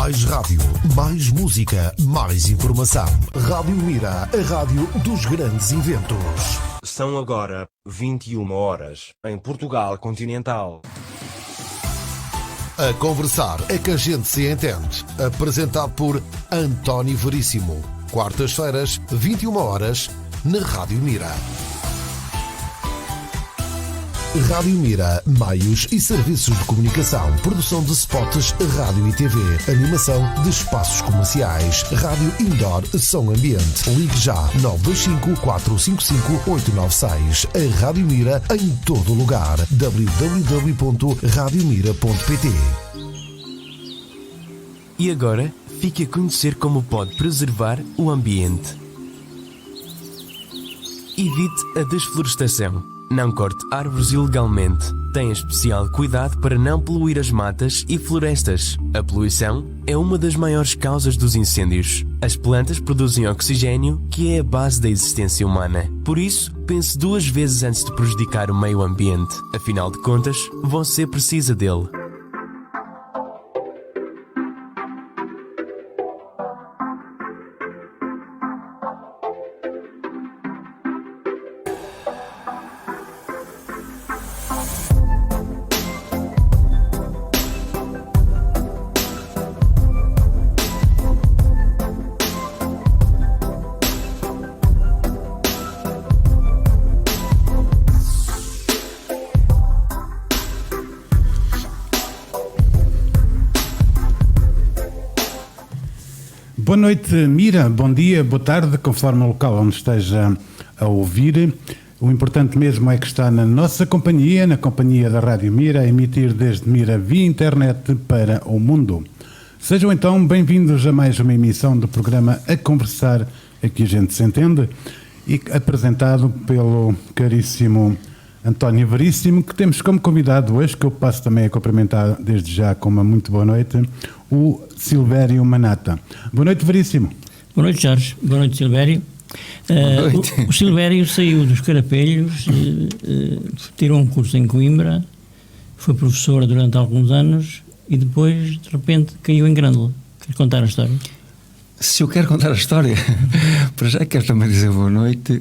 Mais rádio, mais música, mais informação. Rádio Mira, a rádio dos grandes eventos. São agora 21 horas em Portugal continental. A conversar é que a gente se entende. Apresentado por António Veríssimo. Quartas-feiras, 21 horas, na Rádio Mira. Rádio Mira, meios e serviços de comunicação, produção de spots, rádio e TV, animação de espaços comerciais, rádio indoor, som ambiente. Ligue já 925 455 896. A Rádio Mira em todo lugar. www.radiomira.pt. E agora, fique a conhecer como pode preservar o ambiente. Evite a desflorestação. Não corte árvores ilegalmente. Tenha especial cuidado para não poluir as matas e florestas. A poluição é uma das maiores causas dos incêndios. As plantas produzem oxigênio, que é a base da existência humana. Por isso, pense duas vezes antes de prejudicar o meio ambiente. Afinal de contas, você precisa dele. Boa noite, Mira. Bom dia, boa tarde, conforme o local onde esteja a ouvir. O importante mesmo é que está na nossa companhia, na companhia da Rádio Mira, a emitir desde Mira via internet para o mundo. Sejam então bem-vindos a mais uma emissão do programa A Conversar, aqui a gente se entende, e apresentado pelo caríssimo António Veríssimo, que temos como convidado hoje, que eu passo também a cumprimentar desde já com uma muito boa noite, o Silvério Manata. Boa noite, Veríssimo. Boa noite, Jorge. Boa noite, Silvério. O Silvério saiu dos Carapelhos, tirou um curso em Coimbra, foi professor durante alguns anos e depois, de repente, caiu em Grândola. Quer contar a história? Se eu quero contar a história, para já quero também dizer boa noite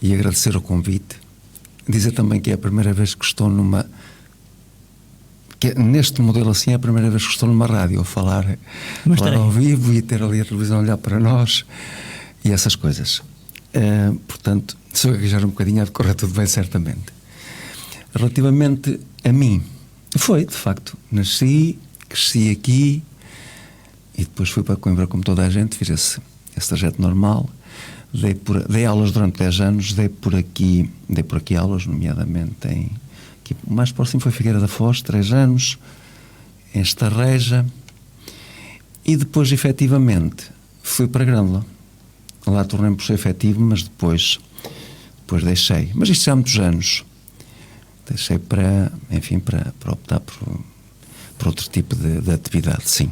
e agradecer o convite. Dizer também que é a primeira vez que estou numa... neste modelo assim é a primeira vez que estou numa rádio a falar ao vivo e ter ali a televisão a olhar para nós e essas coisas. Portanto, se eu gaguejar um bocadinho há de correr tudo bem, certamente. Relativamente a mim, foi, de facto, nasci, cresci aqui e depois fui para Coimbra como toda a gente, fiz esse trajeto normal. Dei aulas durante 10 anos, dei por aqui aulas, nomeadamente aqui, o mais próximo foi Figueira da Foz, 3 anos, em Estarreja, e depois, efetivamente, fui para Grândola. Lá tornei-me por ser efetivo, mas depois deixei. Mas isto já há muitos anos. Deixei para optar por outro tipo de atividade, sim.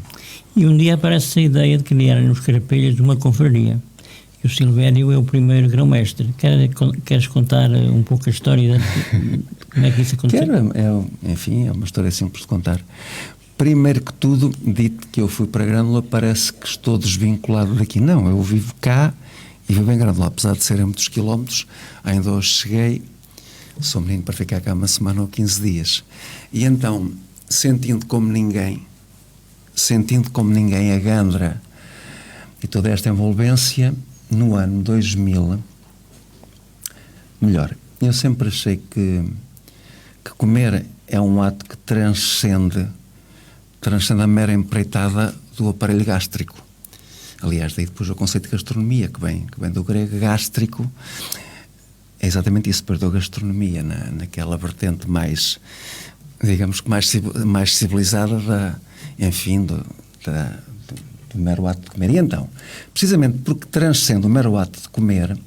E um dia aparece a ideia de criar nos Carapelhas uma confraria. E o Silvério é o primeiro grão-mestre. Queres contar um pouco a história de como é que isso aconteceu? É uma história simples de contar. Primeiro que tudo, dito que eu fui para Grândola, parece que estou desvinculado daqui. Não, eu vivo cá e vivo em Grândola, apesar de serem muitos quilómetros. Ainda hoje cheguei, sou menino para ficar cá uma semana ou 15 dias. E então, sentindo como ninguém a Gandra e toda esta envolvência, no ano 2000, eu sempre achei que comer é um ato que transcende a mera empreitada do aparelho gástrico. Aliás, daí depois o conceito de gastronomia, que vem do grego gástrico, é exatamente isso, perdeu a gastronomia naquela vertente mais, digamos que mais civilizada do mero ato de comer. E então, precisamente porque transcende o mero ato de comer,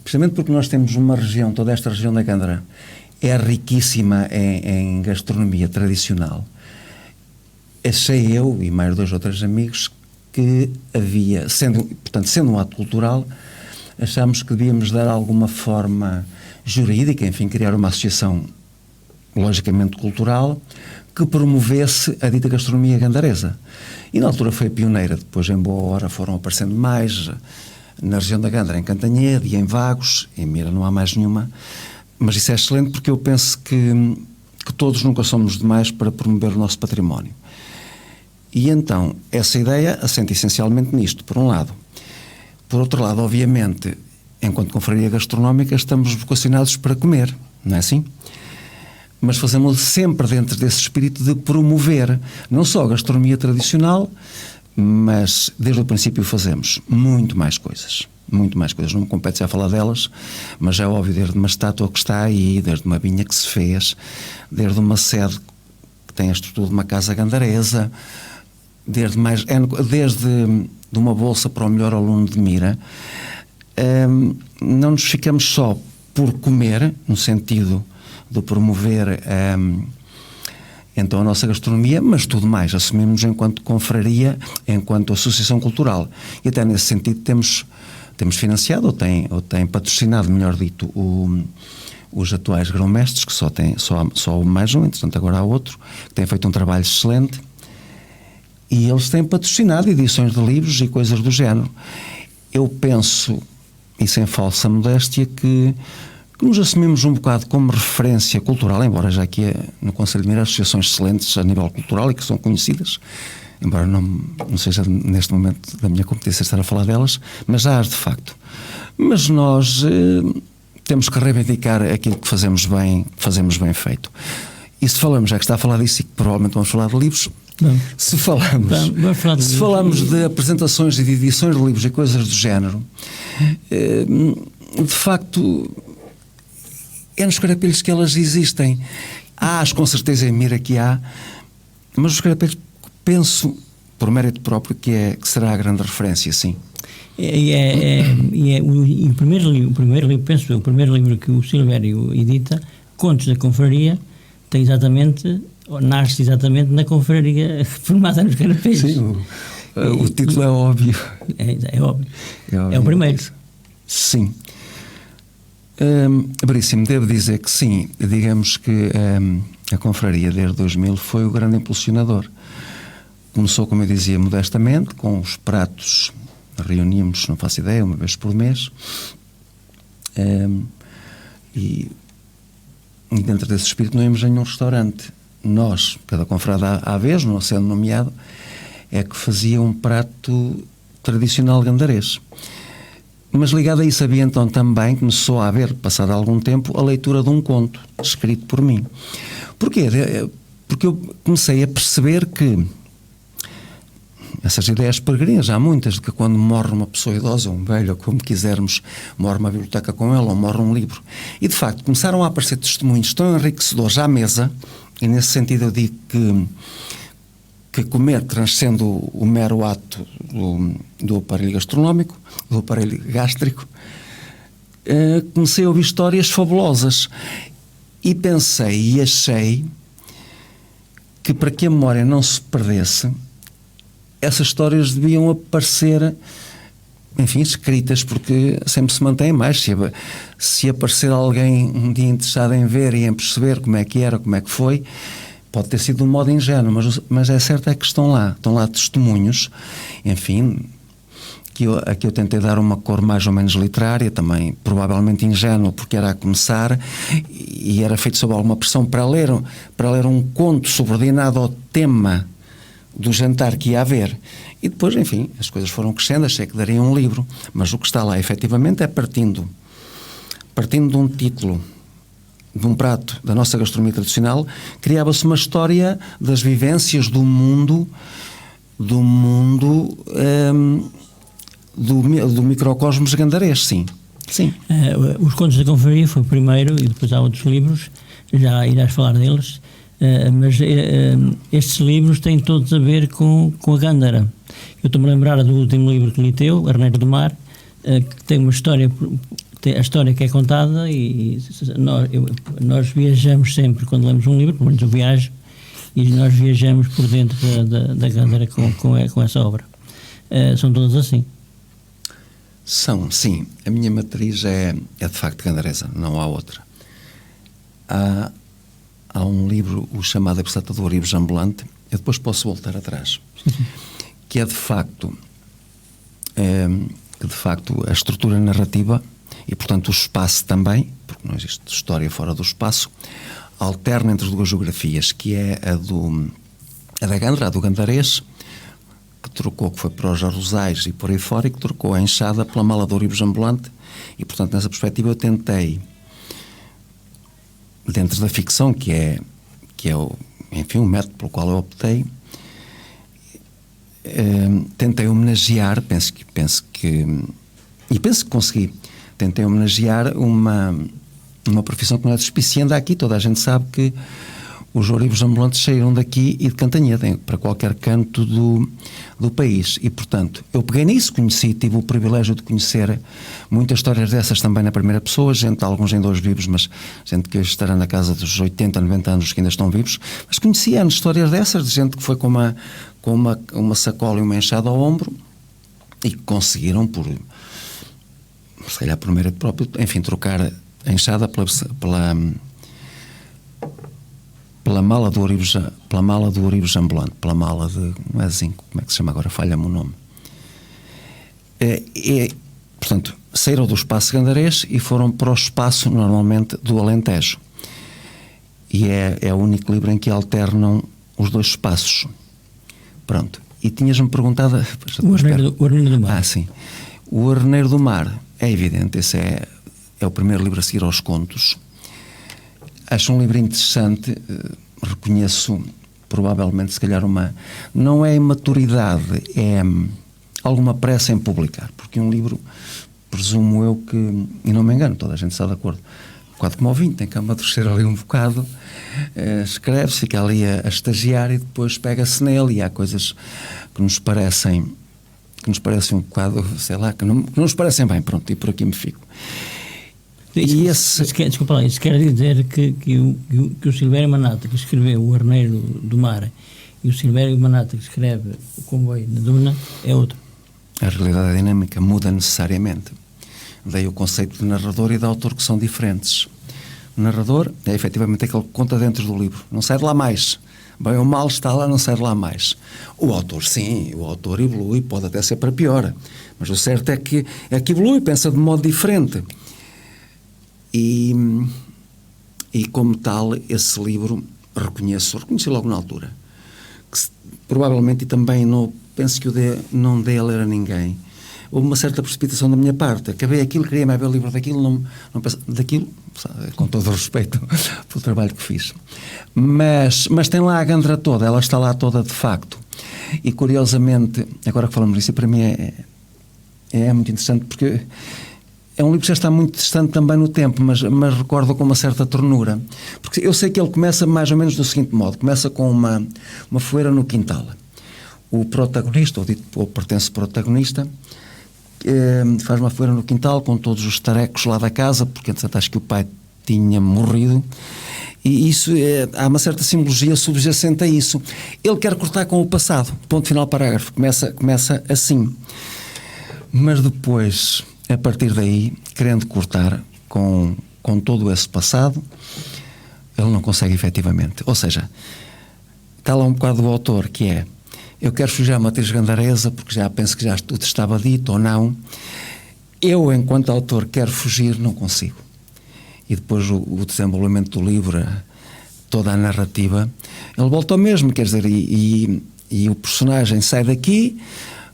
precisamente porque nós temos uma região, toda esta região da Gandra é riquíssima em gastronomia tradicional, achei eu e mais 2 ou 3 amigos que havia, sendo um ato cultural, achámos que devíamos dar alguma forma jurídica, enfim, criar uma associação logicamente cultural, que promovesse a dita gastronomia gandaresa. E na altura foi pioneira, depois em boa hora foram aparecendo mais na região da Gândara, em Cantanhede e em Vagos, em Mira não há mais nenhuma, mas isso é excelente porque eu penso que todos nunca somos demais para promover o nosso património. E então, essa ideia assenta essencialmente nisto, por um lado. Por outro lado, obviamente, enquanto confraria gastronómica, estamos vocacionados para comer, não é assim? Mas fazemos sempre dentro desse espírito de promover não só a gastronomia tradicional, mas desde o princípio fazemos muito mais coisas. Muito mais coisas. Não me compete já falar delas, mas é óbvio, desde uma estátua que está aí, desde uma vinha que se fez, desde uma sede que tem a estrutura de uma casa gandaresa, desde de uma bolsa para o melhor aluno de Mira. Não nos ficamos só por comer, no sentido de promover então a nossa gastronomia, mas tudo mais, assumimos enquanto confraria, enquanto associação cultural. E até nesse sentido temos financiado, ou tem patrocinado, melhor dito, os atuais grão-mestres, que só mais um, entretanto agora há outro, que tem feito um trabalho excelente, e eles têm patrocinado edições de livros e coisas do género. Eu penso, e sem falsa modéstia, que nos assumimos um bocado como referência cultural, embora já aqui no Conselho de Mira há associações excelentes a nível cultural e que são conhecidas, embora não seja neste momento da minha competência estar a falar delas, mas já há de facto. Mas nós temos que reivindicar aquilo que fazemos bem feito. E se falamos, já que está a falar disso e que provavelmente vamos falar de livros, se falamos de apresentações e de edições de livros e coisas do género, de facto é nos carapelhos que elas existem. Há com certeza em Mira que há, mas os carapelhos penso, por mérito próprio, que será a grande referência, sim. O primeiro livro que o Silvério edita, Contos da Confraria, nasce exatamente na confraria formada nos carapelhos. Sim, o título é óbvio. É óbvio. É o primeiro. Sim. Veríssimo, devo dizer que sim, digamos que a confraria desde 2000 foi o grande impulsionador. Começou, como eu dizia, modestamente, com os pratos, reuníamos, não faço ideia, uma vez por mês, e dentro desse espírito não íamos a nenhum restaurante. Nós, cada confrada à vez, não sendo nomeado, é que fazia um prato tradicional gandarês. Mas ligado a isso havia então também, começou a haver, passado algum tempo, a leitura de um conto escrito por mim. Porquê? Porque eu comecei a perceber que essas ideias peregrinas, há muitas, de que quando morre uma pessoa idosa, um velho, ou como quisermos, morre uma biblioteca com ela, ou morre um livro. E de facto começaram a aparecer testemunhos tão enriquecedores à mesa, e nesse sentido eu digo que comer transcende o mero ato do aparelho gastronómico, do aparelho gástrico. Comecei a ouvir histórias fabulosas e pensei e achei que, para que a memória não se perdesse, essas histórias deviam aparecer, enfim, escritas, porque sempre se mantém mais. Se aparecer alguém um dia interessado em ver e em perceber como é que era, como é que foi, pode ter sido de um modo ingênuo, mas é certo é que estão lá testemunhos, enfim, a que eu tentei dar uma cor mais ou menos literária, também provavelmente ingênuo, porque era a começar e era feito sob alguma pressão para ler um conto subordinado ao tema do jantar que ia haver. E depois, enfim, as coisas foram crescendo, achei que daria um livro, mas o que está lá efetivamente é partindo de um título, de um prato da nossa gastronomia tradicional, criava-se uma história das vivências do microcosmos gandarês, sim. Os Contos da Confraria foi o primeiro, e depois há outros livros, já irás falar deles, mas estes livros têm todos a ver com a Gândara. Eu estou-me a lembrar do último livro que li teu, Arneiro do Mar, que tem uma história, a história que é contada, e nós viajamos sempre quando lemos um livro, pelo menos eu viajo, e nós viajamos por dentro da Gândara com essa obra. São todas assim? São, sim. A minha matriz é de facto gandaresa, não há outra. Há o chamado Epistata do Ourives Ambulante, eu depois posso voltar atrás, que é de facto a estrutura narrativa e, portanto, o espaço também, porque não existe história fora do espaço, alterna entre as duas geografias, que é a da Gandra, a do Gandarês, que foi para os Arrozais e por aí fora, e que trocou a enxada pela mala do Ourives Ambulante, e, portanto, nessa perspectiva eu tentei, dentro da ficção, que é o método pelo qual eu optei, tentei homenagear, penso que consegui, tentei homenagear uma profissão que não é despicienda aqui. Toda a gente sabe que os Ourives Ambulantes saíram daqui e de Cantanhede para qualquer canto do país, e portanto eu peguei nisso, tive o privilégio de conhecer muitas histórias dessas também na primeira pessoa, alguns ainda hoje vivos, mas gente que estará na casa dos 80, 90 anos que ainda estão vivos, mas conhecia histórias dessas, de gente que foi com uma sacola e uma enxada ao ombro e que conseguiram, se calhar por mérito próprio, enfim, trocar a enxada pela mala do Ourives Ambulante, pela mala de, não é zinco, como é que se chama agora, falha-me o nome. Portanto, saíram do espaço Gandarês e foram para o espaço, normalmente, do Alentejo. E é o único livro em que alternam os dois espaços. Pronto. E tinhas-me perguntado... O Arneiro do Mar. Ah, sim. O Arneiro do Mar, é evidente, esse é o primeiro livro a seguir aos contos. Acho um livro interessante, reconheço provavelmente, se calhar, não é imaturidade, é alguma pressa em publicar, porque um livro, presumo eu que, e não me engano, toda a gente está de acordo, quase como o vinho, tem que amadurecer ali um bocado, escreve-se, fica ali a estagiar e depois pega-se nele, e há coisas que nos parecem um bocado, sei lá, que não nos parecem bem, pronto, e por aqui me fico. Desculpa lá, isso quer dizer que o Silvério Manata, que escreveu o Arneiro do Mar, e o Silvério Manata, que escreve o Comboio na Duna, é outro. A realidade dinâmica muda necessariamente. Daí o conceito de narrador e de autor, que são diferentes. O narrador é efetivamente aquele que conta dentro do livro, não sai de lá mais. Bem ou mal está lá, não sai de lá mais. O autor, sim, o autor evolui, pode até ser para pior, mas o certo é que evolui, pensa de modo diferente. E como tal, esse livro reconheci logo na altura, que provavelmente, e também não penso que não dei a ler a ninguém, houve uma certa precipitação da minha parte, acabei aquilo, queria mais ver o livro daquilo, não penso, daquilo, com todo o respeito pelo trabalho que fiz, mas tem lá a Gandra toda, ela está lá toda de facto, e curiosamente, agora que falamos disso, para mim é muito interessante, porque é um livro que já está muito distante também no tempo, mas recordo com uma certa ternura. Porque eu sei que ele começa mais ou menos do seguinte modo. Começa com uma fogueira no quintal. O protagonista, ou pertence protagonista, faz uma fogueira no quintal com todos os tarecos lá da casa, porque antes acho que o pai tinha morrido. E isso, há uma certa simbologia subjacente a isso. Ele quer cortar com o passado. Ponto final, parágrafo. Começa assim. Mas depois, a partir daí, querendo cortar com todo esse passado, ele não consegue efetivamente. Ou seja, está lá um bocado do autor, que é: eu quero fugir à matriz gandaresa porque já penso que já tudo estava dito ou não. Eu, enquanto autor, quero fugir, não consigo. E depois o desenvolvimento do livro, toda a narrativa, ele volta ao mesmo, quer dizer, e o personagem sai daqui,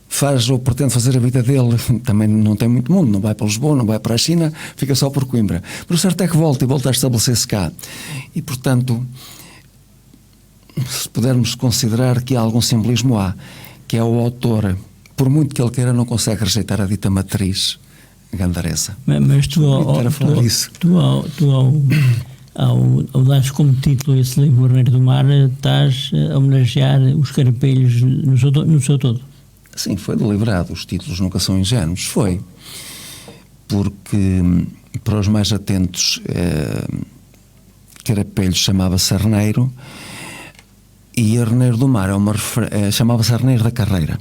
faz ou pretende fazer a vida dele, também não tem muito mundo, não vai para Lisboa, não vai para a China, fica só por Coimbra. Mas o certo é que volta a estabelecer-se cá. E, portanto, se pudermos considerar que há algum simbolismo, que é o autor, por muito que ele queira, não consegue rejeitar a dita matriz gandaresa. Mas tu ao dares como título esse livro, O Arneiro do Mar, estás a homenagear os carapelhos no seu todo? Sim, foi deliberado. Os títulos nunca são ingênuos. Foi porque, para os mais atentos, Carapelho chamava-se Arneiro, e Arneiro do Mar chamava-se Arneiro da Carreira.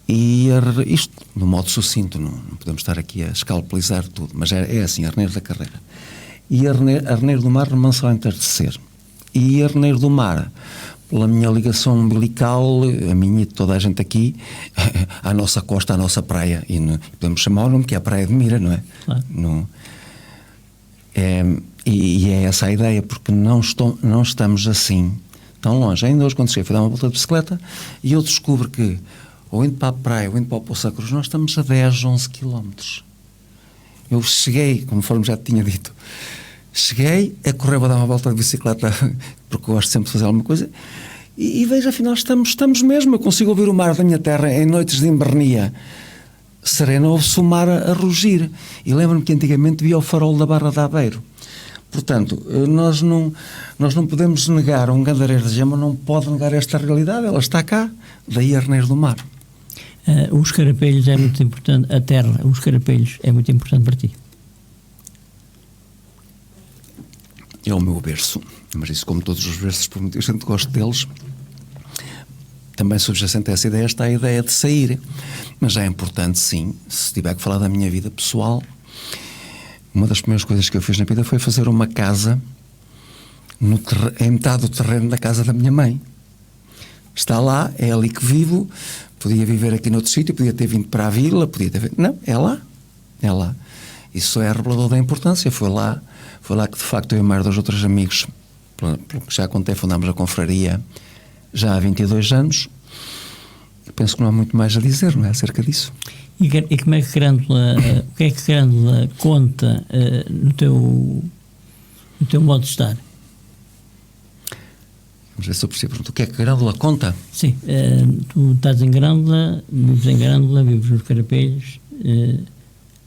E isto, de um modo sucinto, não podemos estar aqui a escalpelizar tudo, mas é assim, Arneiro da Carreira. E Arneiro do Mar, remanso ao entardecer. E Arneiro do Mar, pela minha ligação umbilical, a minha e de toda a gente aqui, à nossa costa, à nossa praia. E podemos chamar o nome que é a Praia de Mira, não é? Claro. E é essa a ideia, porque não estamos assim tão longe. Ainda hoje, quando cheguei, fui dar uma volta de bicicleta e eu descubro que, ou indo para a praia, ou indo para o Poço da Cruz, nós estamos a 10, 11 quilómetros. Eu cheguei, conforme já te tinha dito, cheguei a correr, vou dar uma volta de bicicleta, porque eu gosto sempre de fazer alguma coisa, e vejo, afinal, estamos mesmo. Eu consigo ouvir o mar da minha terra em noites de invernia serena, ouve-se o mar a rugir. E lembro-me que antigamente via o farol da Barra de Aveiro. Portanto, nós não podemos negar, um gandareiro de Gema não pode negar esta realidade, ela está cá, daí Arneiro do Mar. Os Carapelhos é muito importante, a terra, os Carapelhos é muito importante para ti. É o meu berço, mas isso, como todos os berços, por muito que a gente goste deles, também subjacente a essa ideia está a ideia de sair. Mas é importante, sim, se tiver que falar da minha vida pessoal, uma das primeiras coisas que eu fiz na vida foi fazer uma casa em metade do terreno da casa da minha mãe. Está lá, é ali que vivo. Podia viver aqui noutro sítio, podia ter vindo para a vila, não, é lá. Isso é revelador da importância. Foi lá que, de facto, eu e mais 2 outros amigos, pelo que já contei, fundámos a confraria já há 22 anos. Eu penso que não há muito mais a dizer, não é, acerca disso. E como é que o que é que Grândola conta no teu modo de estar? Vamos ver se eu percebo. O que é que Grândola conta? Sim, tu estás em Grândola, vives nos Carapelhos.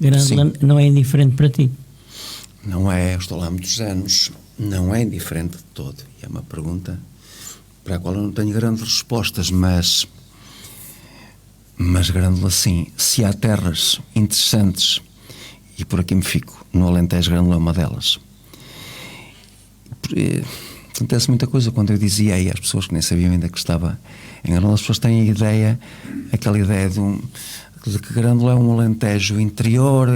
Grândola não é indiferente para ti? Não é, eu estou lá há muitos anos. Não é indiferente de todo. E é uma pergunta para a qual eu não tenho grandes respostas, mas Grândola, sim. Se há terras interessantes, e por aqui me fico, no Alentejo, Grândola é uma delas. Acontece muita coisa. Quando eu dizia aí às pessoas que nem sabiam ainda que estava em Grândola, as pessoas têm aquela ideia de que Grândola é um Alentejo interior,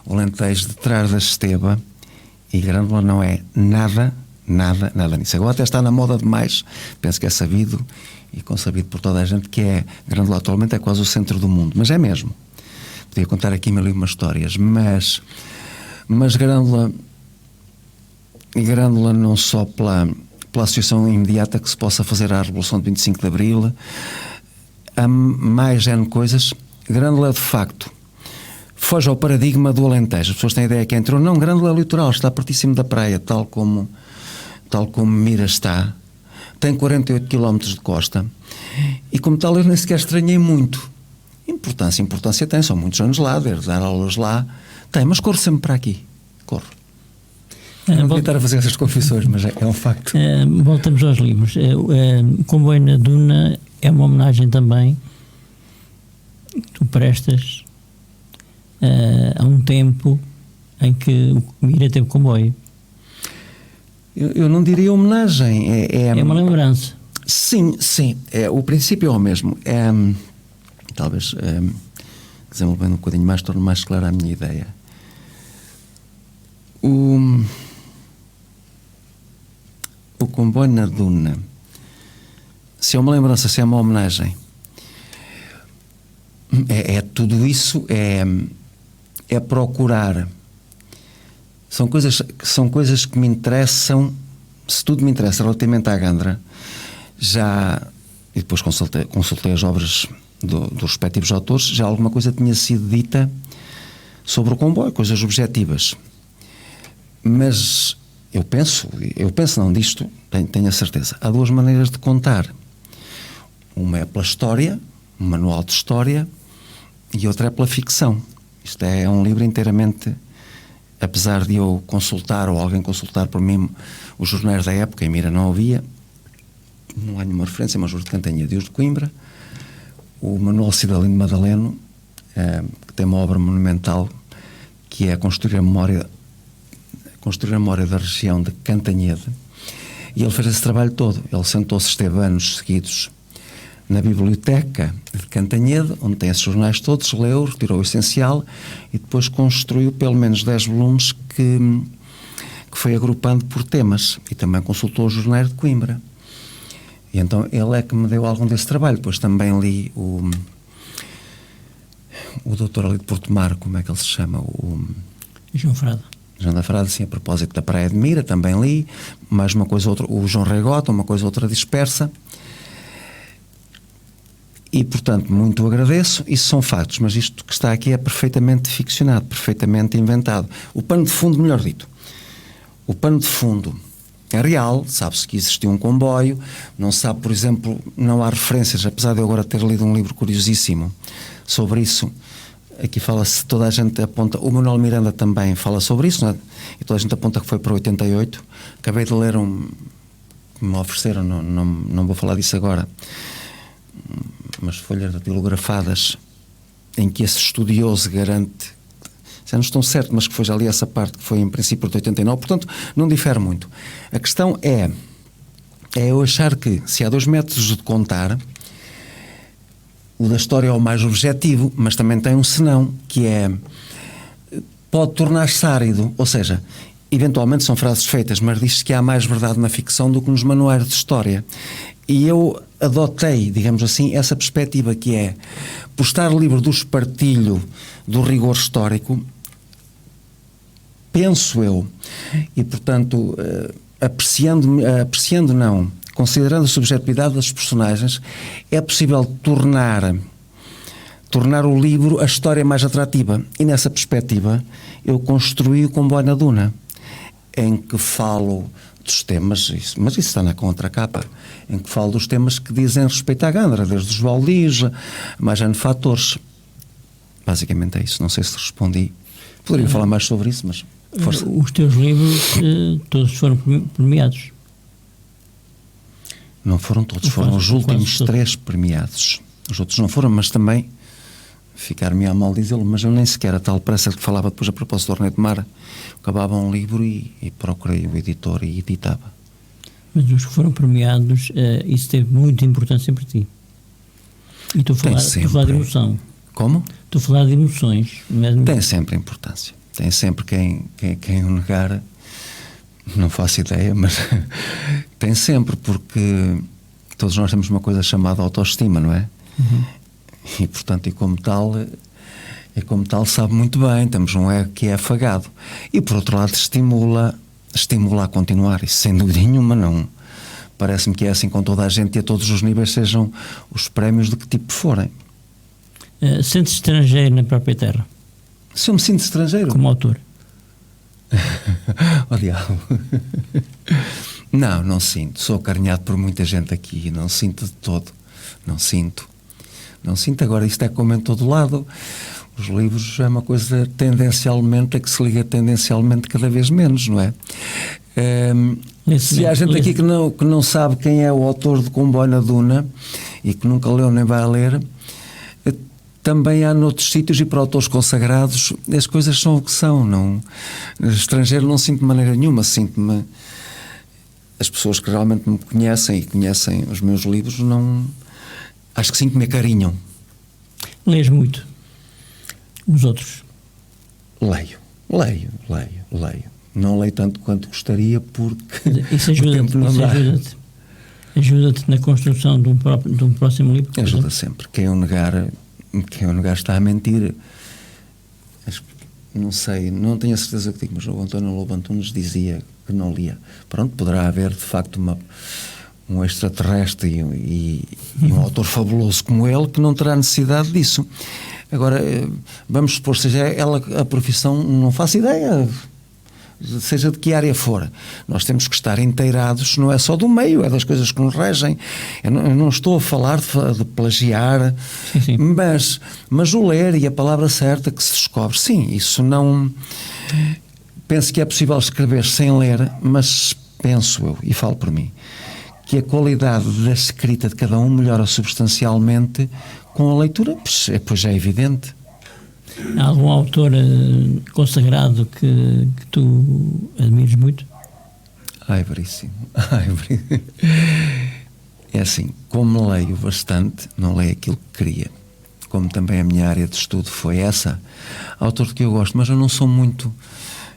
um Alentejo de trás da Esteba, e Grândola não é nada nisso. Agora até está na moda demais, penso que é sabido e consabido por toda a gente que Grândola atualmente é quase o centro do mundo, mas é mesmo. Podia contar aqui 1001 histórias, mas Grândola não só pela associação imediata que se possa fazer à Revolução de 25 de Abril, há mais N coisas. Grândola, de facto, foge ao paradigma do Alentejo. As pessoas têm a ideia que entrou. Não, Grândola é litoral, está pertíssimo da praia, tal como Mira está. Tem 48 km de costa. E como tal, eu nem sequer estranhei muito. Importância tem, são muitos anos lá, desde dar aulas lá. Tem, mas corro sempre para aqui. Corro. Não devia estar a fazer essas confissões, mas é um facto. Voltamos aos livros. O Comboio na Duna é uma homenagem também que tu prestas a um tempo em que o Mira teve comboio. Eu não diria homenagem. É uma lembrança. Sim. O princípio é o mesmo. Talvez, desenvolvendo um bocadinho mais, torno mais clara a minha ideia. O Comboio na Duna, se é uma lembrança, se é uma homenagem, é tudo isso, é procurar. São coisas que me interessam. Se tudo me interessa relativamente à Gandra, e depois consultei as obras dos respectivos autores, já alguma coisa tinha sido dita sobre o comboio, coisas objetivas. Mas eu penso não, disto tenho a certeza. Há 2 maneiras de contar. Uma é pela história, um manual de história, e outra é pela ficção. Isto é um livro inteiramente, apesar de eu consultar, ou alguém consultar por mim, os jornais da época, em Mira não havia, não há nenhuma referência, mas os de Cantanhede e os de Coimbra, o Manuel Cidalino Madaleno, que tem uma obra monumental, que é construir a memória da região de Cantanhede, e ele fez esse trabalho todo. Ele sentou-se, esteve anos seguidos na biblioteca de Cantanhede, onde tem esses jornais todos, leu, retirou o essencial e depois construiu pelo menos 10 volumes que que foi agrupando por temas, e também consultou o Jornaleiro de Coimbra. E então ele é que me deu algum desse trabalho. Depois também li o doutor ali de Porto Mar, como é que ele se chama? João Frade. João da Frade, sim, a propósito da Praia de Mira, também li. Mais uma coisa ou outra, o João Reigota, uma coisa ou outra dispersa. E, portanto, muito agradeço. Isso são factos, mas isto que está aqui é perfeitamente ficcionado, perfeitamente inventado. O pano de fundo, melhor dito, o pano de fundo é real. Sabe-se que existiu um comboio. Não se sabe, por exemplo, não há referências, apesar de eu agora ter lido um livro curiosíssimo sobre isso. Aqui fala-se, toda a gente aponta, o Manuel Miranda também fala sobre isso, não é? E toda a gente aponta que foi para 88. Acabei de ler que me ofereceram, não vou falar disso agora, umas folhas datilografadas em que esse estudioso garante, já não estou certo, mas que foi já ali essa parte, que foi em princípio de 89, portanto não difere muito. A questão é eu achar que, se há 2 métodos de contar, o da história é o mais objetivo, mas também tem um senão, que pode tornar-se árido, ou seja, eventualmente são frases feitas, mas diz-se que há mais verdade na ficção do que nos manuais de história. E eu adotei, digamos assim, essa perspectiva, que é, por estar livre do espartilho do rigor histórico, penso eu, e portanto, considerando a subjetividade das personagens, é possível tornar o livro, a história, mais atrativa. E nessa perspectiva eu construí o Comboio na Duna, em que falo dos temas, mas isso está na contracapa, em que falo dos temas que dizem respeito à Gândara, desde os Valdis, mais N fatores. Basicamente é isso. Não sei se respondi. Poderia falar mais sobre isso, mas força. Os teus livros todos foram premiados? Não foram todos, foram os últimos 3 premiados. Os outros não foram, mas também, ficar-me a mal dizê-lo, mas eu nem sequer, a tal pressa que falava depois a propósito do Orneio de Mar, acabava um livro e procurei o editor e editava. Mas os que foram premiados, isso teve muita importância para ti. E estou a falar de emoção. Como? Estou a falar de emoções. Mesmo. Tem sempre importância. Tem sempre quem o negar. Não faço ideia, mas tem sempre, porque todos nós temos uma coisa chamada autoestima, não é? Uhum. E, portanto, como tal sabe muito bem, temos um ego que é afagado. E, por outro lado, estimula a continuar. Isso, sem dúvida nenhuma, não. Parece-me que é assim com toda a gente, e a todos os níveis, sejam os prémios de que tipo forem. Sentes estrangeiro na própria terra? Se eu me sinto estrangeiro? Como autor? Oh, diabo. Não sinto. Sou acarinhado por muita gente aqui. Não sinto de todo. Não sinto. Agora, isto é como em todo lado. Os livros é uma coisa tendencialmente, a que se liga tendencialmente cada vez menos, não é? Se há gente aqui que não sabe quem é o autor de Comboio na Duna e que nunca leu nem vai ler, também há noutros sítios, e para autores consagrados as coisas são o que são. Não, estrangeiro não sinto de maneira nenhuma. Sinto-me, as pessoas que realmente me conhecem e conhecem os meus livros, não, acho que sim, que me acarinham. Lês muito? Os outros? Leio. Não leio tanto quanto gostaria, porque isso ajuda-te. Ajuda-te na construção de um próximo livro? Ajuda sempre. Quem o negar está a mentir. Não sei, não tenho a certeza que digo, mas o António Lobo Antunes dizia que não lia. Pronto, poderá haver de facto um extraterrestre e um autor fabuloso como ele que não terá necessidade disso. Agora, vamos supor, seja ela a profissão, não faço ideia, seja de que área for. Nós temos que estar inteirados, não é só do meio, é das coisas que nos regem. Eu não estou a falar de plagiar, sim. mas o ler e a palavra certa que se descobre, sim, isso não... Penso que é possível escrever sem ler, mas penso eu, e falo por mim, que a qualidade da escrita de cada um melhora substancialmente com a leitura, pois é evidente. Há algum autor consagrado que tu admires muito? Veríssimo. É assim, como leio bastante, não leio aquilo que queria. Como também a minha área de estudo foi essa, autor de que eu gosto, mas eu não sou muito...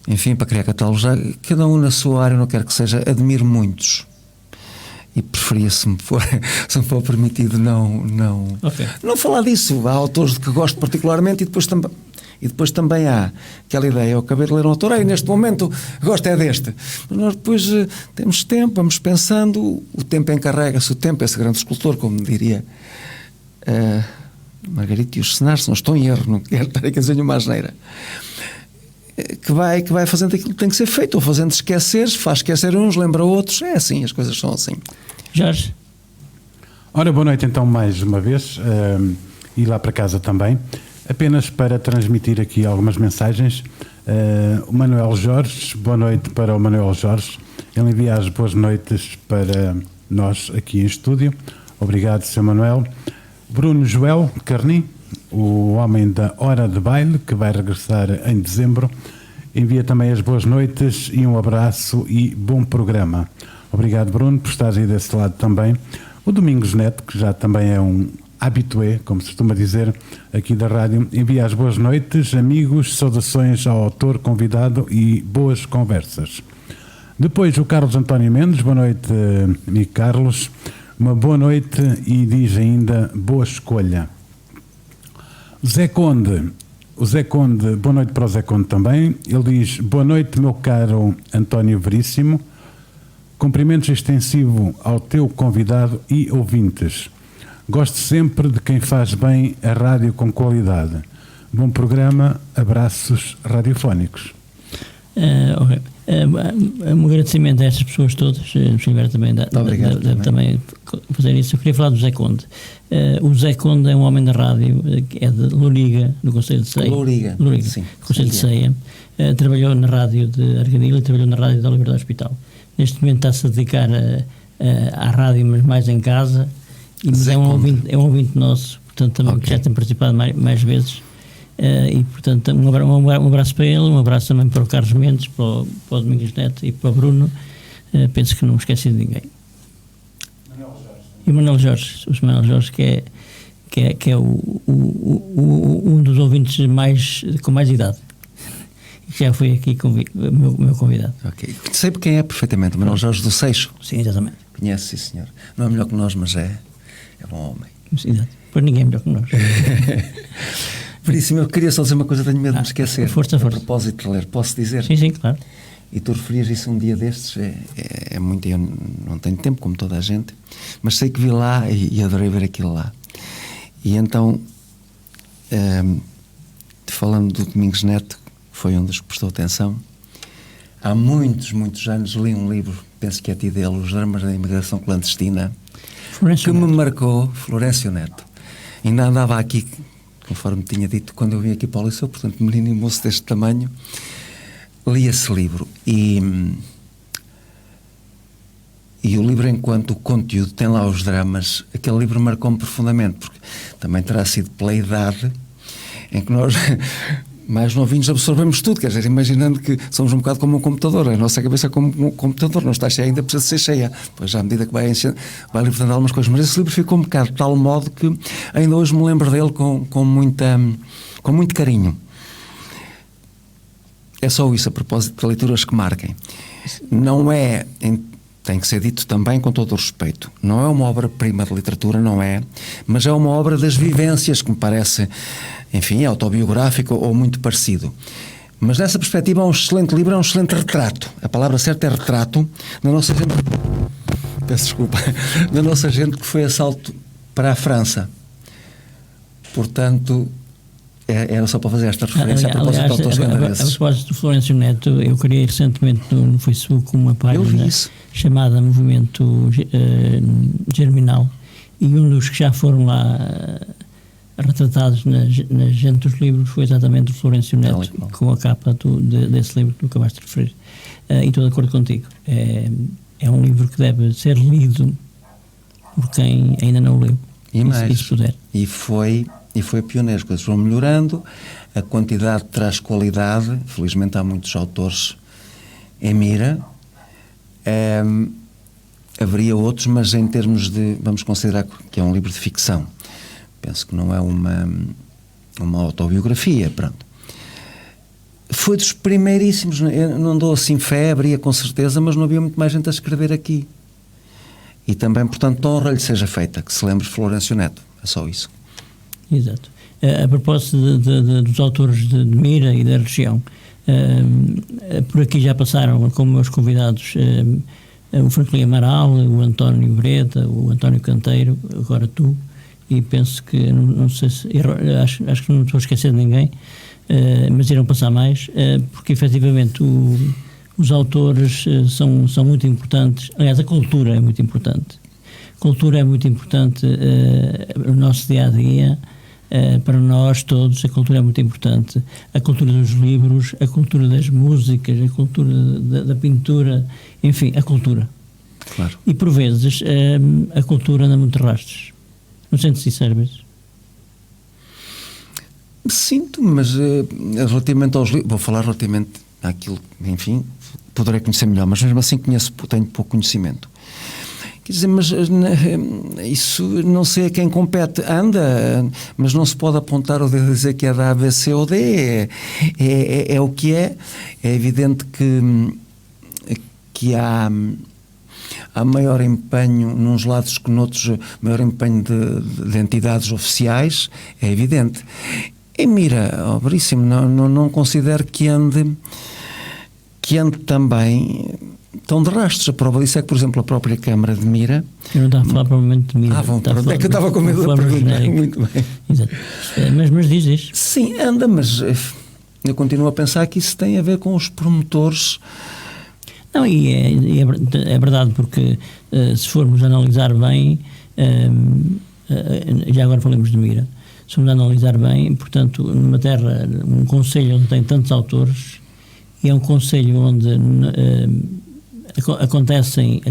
enfim, para criar catálogos, cada um na sua área, não quero que seja, admiro muitos. E preferia, se me for permitido, não falar disso. Há autores de que gosto particularmente, e depois também há aquela ideia: eu acabei de ler um autor, e neste momento gosto é deste. Mas nós depois temos tempo, vamos pensando, o tempo encarrega-se, o tempo é esse grande escultor, como diria Margarito e os cenários, não estou em erro, não quero estar aqui a dizer nenhuma asneira, que vai fazendo aquilo que tem que ser feito, ou fazendo esquecer, faz esquecer uns, lembra outros. É assim, as coisas são assim. Jorge? Ora, boa noite então mais uma vez, e lá para casa também, apenas para transmitir aqui algumas mensagens. O Manuel Jorge, boa noite para o Manuel Jorge, ele envia as boas noites para nós aqui em estúdio. Obrigado, Sr. Manuel. Bruno Joel Carni, o homem da Hora de Baile, que vai regressar em dezembro, envia também as boas noites e um abraço e bom programa. Obrigado, Bruno, por estares aí desse lado também. O Domingos Neto, que já também é um habitué, como se costuma dizer, aqui da rádio, envia as boas noites, amigos, saudações ao autor convidado e boas conversas. Depois o Carlos António Mendes, boa noite, amigo Carlos, uma boa noite e diz ainda boa escolha. O Zé Conde, boa noite para o Zé Conde também, ele diz: boa noite, meu caro António Veríssimo, cumprimentos extensivo ao teu convidado e ouvintes. Gosto sempre de quem faz bem a rádio com qualidade. Bom programa, abraços radiofónicos. Um agradecimento a estas pessoas todas. O Silvério também deve também fazer isso. Eu queria falar do Zé Conde. O Zé Conde é um homem da rádio, é de Loriga, do Conselho de Ceia. Loriga, sim. Conselho de Ceia. Trabalhou na rádio de Argadilha e trabalhou na rádio da Liberdade Hospital. Neste momento está-se a dedicar à rádio, mas mais em casa. Mas é um ouvinte nosso, portanto, também, que já tem participado mais vezes. E, portanto, um abraço para ele, um abraço também para o Carlos Mendes, para o Domingos Neto e para o Bruno. Penso que não me esqueci de ninguém. E o Manuel Jorge, que é um dos ouvintes com mais idade. Já foi aqui meu convidado. Ok. Sei quem é perfeitamente, o Manuel Jorge do Seixo. Sim, exatamente. Conhece, sim, senhor. Não é melhor que nós, mas é bom homem. Exato. Pois ninguém é melhor que nós. Veríssimo, eu queria só dizer uma coisa, tenho medo de me esquecer. Força. A propósito de ler, posso dizer? Sim, claro. E tu referias isso um dia destes, é muito, eu não tenho tempo, como toda a gente, mas sei que vi lá e adorei ver aquilo lá. E então, falando do Domingos Neto, foi um dos que prestou atenção, há muitos anos li um livro, penso que é dele, Os Dramas da Imigração Clandestina, que me marcou, Florencio Neto. Ainda andava aqui, conforme tinha dito, quando eu vim aqui para o Liceu, portanto, menino e moço deste tamanho, li esse livro e o livro, enquanto conteúdo, tem lá os dramas. Aquele livro marcou-me profundamente, porque também terá sido pela idade em que nós, mais novinhos, absorvemos tudo, quer dizer, imaginando que somos um bocado como um computador, a nossa cabeça é como um computador, não está cheia ainda, precisa ser cheia, pois à medida que vai libertando algumas coisas, mas esse livro ficou um bocado de tal modo que ainda hoje me lembro dele com muito carinho. É só isso, a propósito de leituras que marquem. Não é, tem que ser dito também com todo o respeito, não é uma obra-prima de literatura, não é, mas é uma obra das vivências, que me parece, enfim, autobiográfico ou muito parecido. Mas nessa perspectiva é um excelente livro, é um excelente retrato. A palavra certa é retrato da nossa gente, peço desculpa, da nossa gente que foi a salto para a França. Portanto, era só para fazer esta referência a propósito de autores gandarenses. A propósito do Florencio Neto, eu criei recentemente no Facebook uma página chamada Movimento Germinal, e um dos que já foram lá retratados na gente dos livros foi exatamente o Florencio Neto, com a capa desse livro que tu acabaste de referir. E estou de acordo contigo. É um livro que deve ser lido por quem ainda não o leu. E mais, se puder. E foi pioneiro, as coisas foram melhorando, a quantidade traz qualidade, felizmente há muitos autores em mira, haveria outros, mas em termos de, vamos considerar que é um livro de ficção, penso que não é uma autobiografia, pronto. Foi dos primeiríssimos. Eu não dou assim fé, abria com certeza, mas não havia muito mais gente a escrever aqui. E também, portanto, a honra lhe seja feita, que se lembre de Florencio Neto. É só isso. Exato. A propósito dos autores de Mira e da região, por aqui já passaram como meus convidados o Franklin Amaral, o António Breda, o António Canteiro, agora tu, e penso que, não sei se, acho que não estou a esquecer de ninguém, mas irão passar mais, porque efetivamente os autores são muito importantes. Aliás, a cultura é muito importante. A cultura é muito importante no nosso dia-a-dia, para nós todos. A cultura é muito importante. A cultura dos livros, a cultura das músicas, a cultura da pintura, enfim, a cultura. Claro. E por vezes a cultura anda muito de rastros. Não sentes isso às vezes? Sinto, mas relativamente aos livros, vou falar relativamente àquilo, enfim, poderei conhecer melhor, mas mesmo assim tenho pouco conhecimento. Quer dizer, mas isso não sei a quem compete. Anda, mas não se pode apontar o dedo e dizer que é da A, B, C ou D. É o que é. É evidente que há maior empenho nos lados que noutros, maior empenho de entidades oficiais, é evidente. Em Mira, Veríssimo, não considero que ande também tão de rastros. A prova disso é que, por exemplo, a própria Câmara de Mira... Eu não estava a falar provavelmente de Mira. É que eu estava com medo da pergunta. Muito bem. Exato. Mas diz isso. Sim, anda, mas eu continuo a pensar que isso tem a ver com os promotores. Não, e é verdade, porque se formos analisar bem, já agora falamos de Mira, se formos analisar bem, portanto, numa terra, um concelho onde tem tantos autores, e é um concelho onde acontecem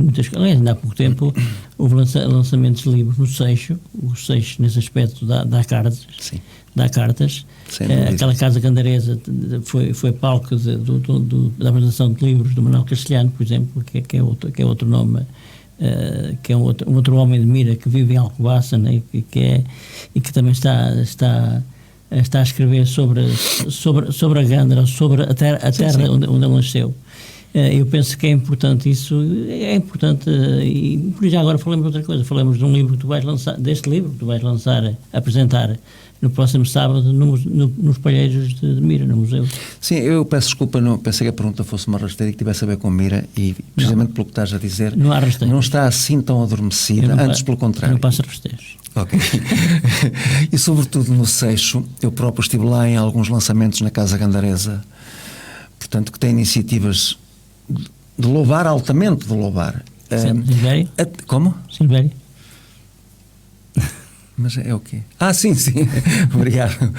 muitas coisas. Aliás, ainda há pouco tempo houve lançamentos de livros no Seixo. O Seixo, nesse aspecto, dá cartas. Sim. Dá cartas. Aquela Casa Candaresa foi palco da apresentação de livros do Manuel Castelhano, por exemplo, que é outro nome, que é um outro homem de Mira que vive em Alcobaça, né, e que também está a escrever sobre a Gândara, sobre a terra onde ele nasceu. Eu penso que é importante isso, é importante, e por já agora falamos de outra coisa, falamos de um livro que tu vais lançar, deste livro que tu vais apresentar no próximo sábado nos Palheiros de Mira, no museu. Sim, eu peço desculpa, não pensei que a pergunta fosse uma rasteira e que tivesse a ver com Mira, e precisamente pelo que estás a dizer, não há rasteiros. Não está assim tão adormecida, antes pelo contrário. Não passa rasteiros. Ok. E sobretudo no Seixo, eu próprio estive lá em alguns lançamentos na Casa Gandaresa, portanto que tem iniciativas de louvar, altamente de louvar. Silvério? Como? Silvério. Mas é o quê? Sim. Obrigado.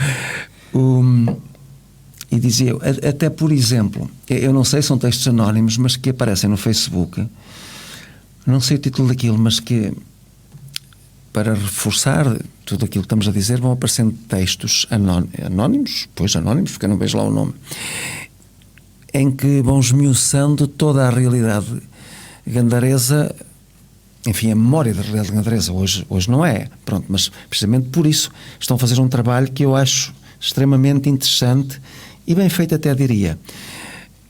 E dizia eu, até por exemplo, eu não sei, são textos anónimos, mas que aparecem no Facebook, não sei o título daquilo, mas que, para reforçar tudo aquilo que estamos a dizer, vão aparecendo textos anónimos, porque eu não vejo lá o nome, em que vão esmiuçando toda a realidade gandaresa, enfim, a memória da realidade gandaresa. Hoje não é, pronto, mas precisamente por isso estão a fazer um trabalho que eu acho extremamente interessante e bem feito, até diria,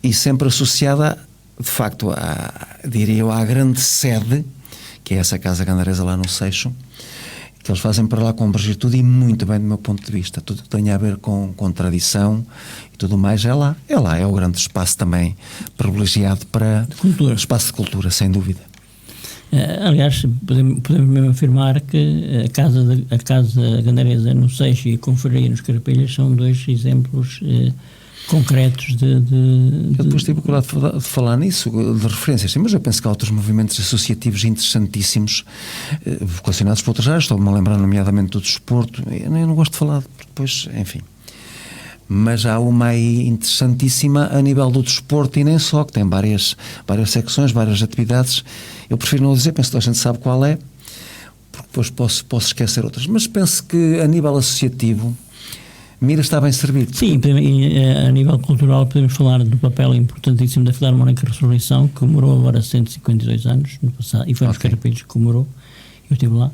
e sempre associada, de facto, diria eu, à grande sede, que é essa Casa Gandaresa lá no Seixo, que eles fazem para lá com virtude e muito bem do meu ponto de vista. Tudo que tenha a ver com tradição e tudo mais é lá. É o grande espaço também privilegiado para cultura. Espaço de cultura, sem dúvida. Aliás, podemos mesmo afirmar que a Casa Gandaresa no Seixo e a Confraria nos Carapelhas são dois exemplos concretos Eu depois tive curado de falar nisso, de referências, sim, mas eu penso que há outros movimentos associativos interessantíssimos, vocacionados por outras áreas. Estou-me a lembrar nomeadamente do desporto. Eu não gosto de falar, depois, enfim. Mas há uma aí interessantíssima a nível do desporto e nem só, que tem várias secções, várias atividades. Eu prefiro não dizer, penso que a gente sabe qual é, porque depois posso esquecer outras. Mas penso que a nível associativo Mira está bem servido. Sim, a nível cultural podemos falar do papel importantíssimo da Filarmónica Ressurreição, que comemorou agora 152 anos no passado, e foi nos Carapelhos que comemorou, eu estive lá,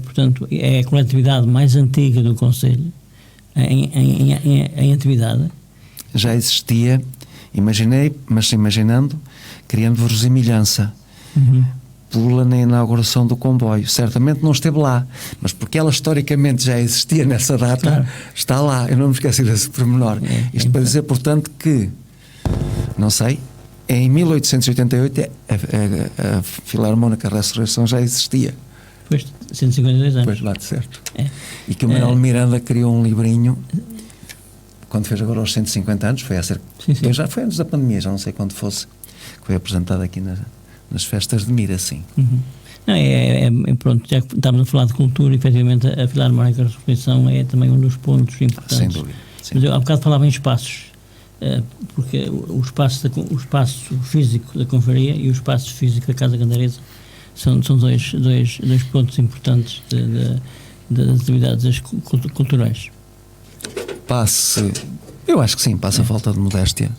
portanto, é a coletividade mais antiga do Conselho, em atividade? Já existia, imaginando, criando verosimilhança. Pula na inauguração do comboio. Certamente não esteve lá, mas porque ela historicamente já existia nessa data, claro, está lá. Eu não me esqueci desse pormenor. Isto para dizer, portanto, que, não sei, em 1888 a Filarmónica da Ressurreição já existia. Pois, 152 anos. Pois, bate certo. E que o Manuel Miranda criou um livrinho, quando fez agora os 150 anos, foi já foi antes da pandemia, já não sei quando fosse, que foi apresentado aqui nas festas de Mira, sim. Não, pronto, já que estamos a falar de cultura, efetivamente a Filarmónica da Ressurreição é também um dos pontos importantes. Sem dúvida. Mas eu há bocado falava em espaços, porque o espaço físico da Confraria e o espaço físico da Casa Gandaresa são dois pontos importantes das atividades culturais. Eu acho que sim, passa a falta de modéstia.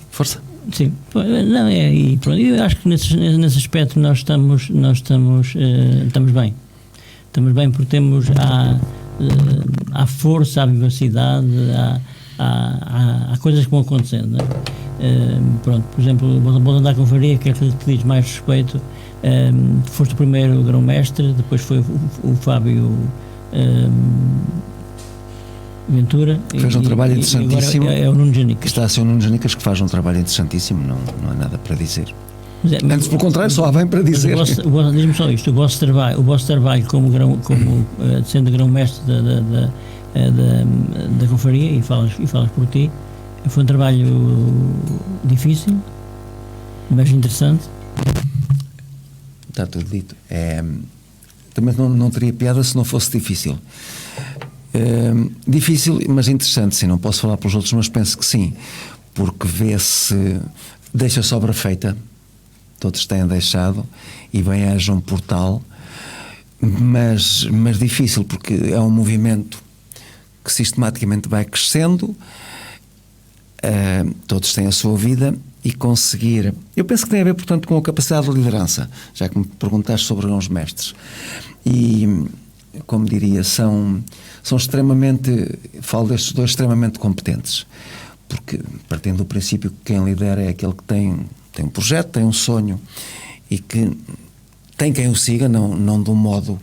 Força. Sim, não é, e pronto, eu acho que nesse aspecto nós estamos bem. Estamos bem porque temos há força, há vivacidade, há coisas que vão acontecendo, não é? Pronto, por exemplo, vou andar com Faria, que é que diz mais respeito. Foste o primeiro grão-mestre, depois foi o Fábio Ventura. Fez um trabalho interessantíssimo. E agora é o Nuno Janicas. Está a ser o Nuno Janicas que faz um trabalho interessantíssimo, não há nada para dizer. Antes, pelo contrário, só há bem para dizer. Diz-me só isto: o vosso trabalho como sendo grão-mestre da Confraria, e falas por ti, foi um trabalho difícil, mas interessante. Está tudo dito. Também não teria piada se não fosse difícil. Difícil, mas interessante, sim. Não posso falar pelos outros, mas penso que sim, porque deixa-se obra feita, todos têm deixado, e bem haja um portal, mas difícil, porque é um movimento que sistematicamente vai crescendo, todos têm a sua vida, e conseguir, eu penso que tem a ver, portanto, com a capacidade de liderança, já que me perguntaste sobre os mestres, e como diria, são extremamente, falo destes dois, extremamente competentes, porque partindo do princípio que quem lidera é aquele que tem um projeto, tem um sonho, e que tem quem o siga, não de um modo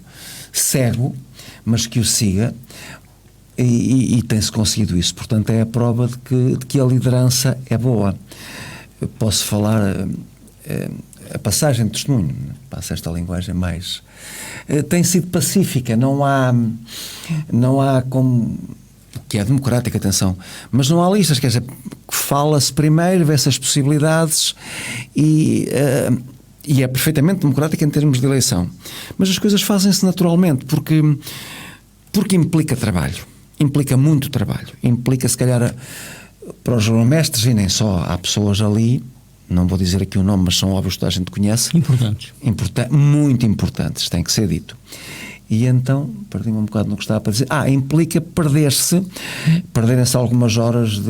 cego, mas que o siga, e tem-se conseguido isso. Portanto, é a prova de que a liderança é boa. Eu posso falar a passagem de testemunho, passa esta linguagem mais, tem sido pacífica, não há como, que é democrática, atenção, mas não há listas, quer dizer, fala-se primeiro, vê-se as possibilidades, e é perfeitamente democrática em termos de eleição, mas as coisas fazem-se naturalmente, porque implica trabalho, implica muito trabalho, implica, se calhar, para os grão-mestres, e nem só, há pessoas ali, não vou dizer aqui o nome, mas são óbvios que toda a gente conhece. Importantes. Muito importantes, tem que ser dito. E então, perdi-me um bocado no que estava para dizer. Implica perderem-se algumas horas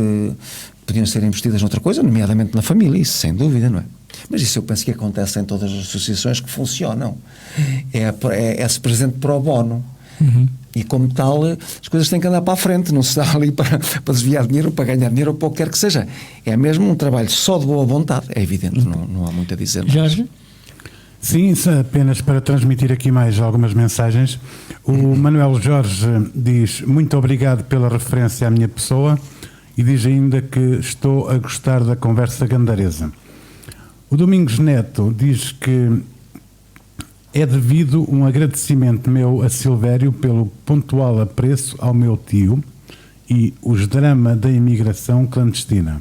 podiam ser investidas noutra coisa, nomeadamente na família, isso sem dúvida, não é? Mas isso eu penso que acontece em todas as associações que funcionam. É-se presente pro bono. E como tal, as coisas têm que andar para a frente, não se está ali para desviar dinheiro, para ganhar dinheiro, ou para o que quer que seja. É mesmo um trabalho só de boa vontade, é evidente, não há muito a dizer. Mais. Jorge? Sim, apenas para transmitir aqui mais algumas mensagens. O Manuel Jorge diz: muito obrigado pela referência à minha pessoa, e diz ainda que estou a gostar da conversa gandaresa. O Domingos Neto diz que é devido um agradecimento meu a Silvério pelo pontual apreço ao meu tio e os dramas da imigração clandestina,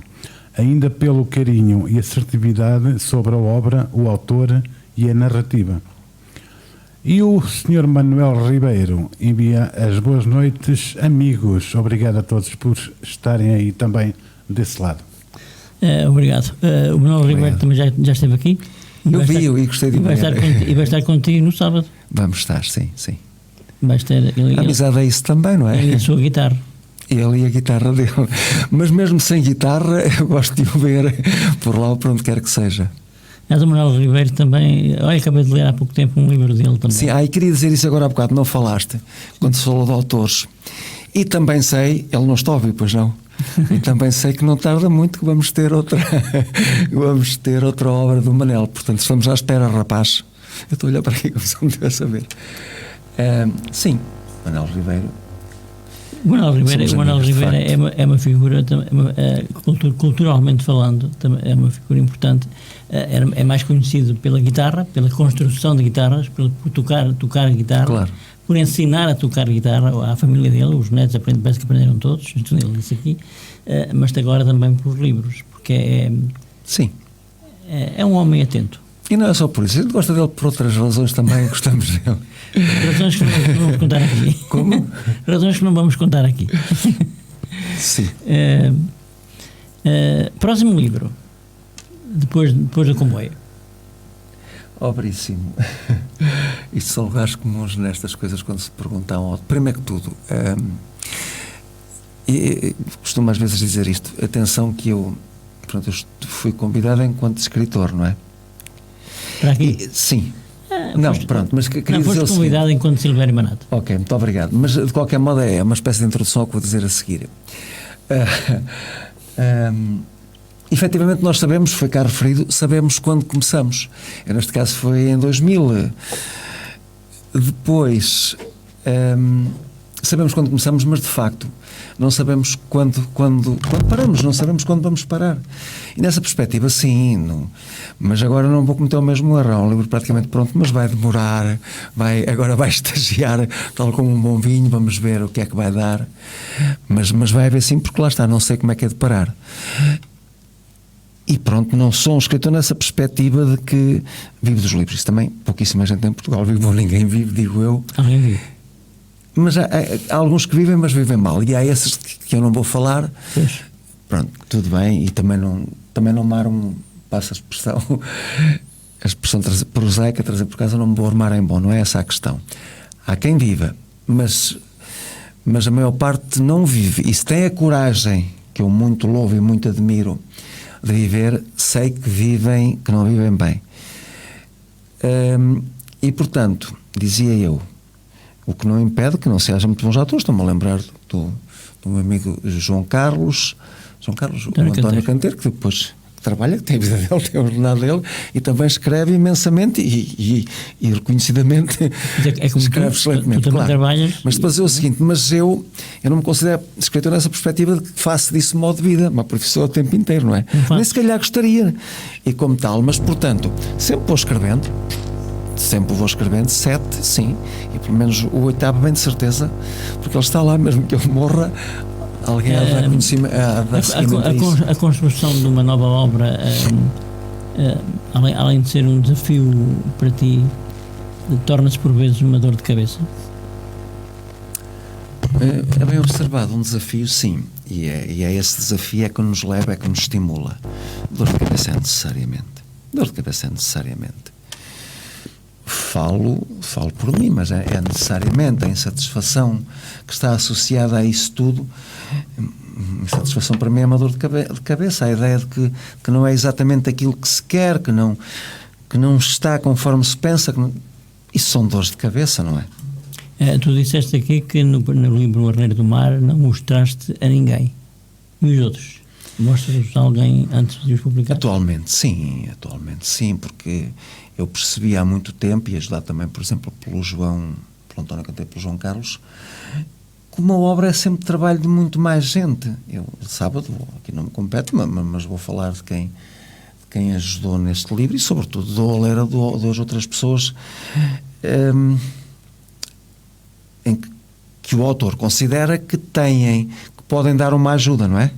ainda pelo carinho e assertividade sobre a obra, o autor e a narrativa. E o Sr. Manuel Ribeiro envia as boas noites, amigos. Obrigado a todos por estarem aí também desse lado. Obrigado. O Manuel Ribeiro também já esteve aqui. Eu vi e gostei de ver. E vai estar contigo no sábado. Vamos estar, sim. Vai estar, a amizade é isso também, não é? E a sua guitarra. Ele e a guitarra dele. Mas mesmo sem guitarra, eu gosto de o ver por lá ou por onde quer que seja. O Manuel Ribeiro também, olha, acabei de ler há pouco tempo um livro dele também. Sim, e queria dizer isso agora há bocado, não falaste, quando se falou de autores. E também sei, ele não está a ouvir, pois não? E também sei que não tarda muito que vamos ter outra obra do Manel. Portanto, estamos à espera, rapaz. Eu estou a olhar para aqui como se não estivesse a ver. Sim, Manuel Ribeiro. O Manuel Ribeiro é uma figura, culturalmente falando, é uma figura importante. É mais conhecido pela guitarra, pela construção de guitarras, por tocar guitarra, claro, por ensinar a tocar guitarra à família dele. Os netos parece que aprenderam todos, ele disse aqui, mas agora também por livros, porque sim, é um homem atento. E não é só por isso, a gente gosta dele por outras razões também, gostamos dele. Razões que não vamos contar aqui. Como? Razões que não vamos contar aqui. Sim. Próximo livro, depois do comboio. Obríssimo. Isto são lugares comuns nestas coisas quando se perguntam. Primeiro que tudo, e costumo às vezes dizer isto, atenção que eu fui convidado enquanto escritor, não é? Para aqui? Sim. Mas queria dizer foste convidado enquanto Silvério Manato. Ok, muito obrigado. Mas de qualquer modo é uma espécie de introdução ao que vou dizer a seguir. Efetivamente nós sabemos, foi cá referido, sabemos quando começamos. Neste caso foi em 2000. Depois sabemos quando começamos, mas de facto não sabemos quando paramos, não sabemos quando vamos parar. E nessa perspectiva, sim, mas agora não vou cometer o mesmo erro. É um livro praticamente pronto, mas vai demorar, agora vai estagiar, tal como um bom vinho, vamos ver o que é que vai dar. Mas vai haver sim, porque lá está, não sei como é que é de parar. E pronto, não sou um escritor nessa perspectiva de que vivo dos livros. Isso também, pouquíssima gente em Portugal vive, ou ninguém vive, digo eu. Alguém vive. Mas há alguns que vivem, mas vivem mal. E há esses que eu não vou falar. Pois. Pronto, tudo bem. E também não me armo, passo a expressão prosaica, trazer por casa, não me vou armar em bom. Não é essa a questão. Há quem viva, mas a maior parte não vive. E se tem a coragem, que eu muito louvo e muito admiro, de viver, sei que não vivem bem. E portanto, dizia eu, o que não impede que não se haja muito bons atores. Estou-me a lembrar do meu amigo João Carlos, o António Canteiro, que depois trabalha, que tem a vida dele, tem o jornal dele, e também escreve imensamente e reconhecidamente escreve excelentemente, claro. Trabalhas, mas depois é o seguinte, mas eu não me considero escritor nessa perspectiva de que faço disso modo de vida, uma profissão o tempo inteiro, não é? Nem se calhar gostaria, e como tal, mas portanto, sempre vou escrevendo, 7, sim, e pelo menos o 8º bem de certeza, porque ele está lá, mesmo que eu morra, alguém a dar conhecimento, a construção de uma nova obra, além de ser um desafio para ti, torna-se por vezes uma dor de cabeça? É bem observado, um desafio, sim, e é esse desafio que nos leva, que nos estimula. Dor de cabeça é necessariamente. Falo por mim, mas é necessariamente a insatisfação que está associada a isso tudo. Insatisfação para mim é uma dor de cabeça, a ideia de que não é exatamente aquilo que se quer, que não está conforme se pensa, isso são dores de cabeça, não é? Tu disseste aqui que no livro O Arneiro do Mar não mostraste a ninguém. E os outros? Mostras-os a alguém antes de os publicar? Atualmente sim, porque eu percebi há muito tempo, e ajudado também, por exemplo, pelo António Canteiro, pelo João Carlos, que uma obra é sempre trabalho de muito mais gente. Eu, sábado, aqui não me compete, mas vou falar de quem ajudou neste livro, e sobretudo dou a ler a duas outras pessoas em que o autor considera que podem dar uma ajuda, não é?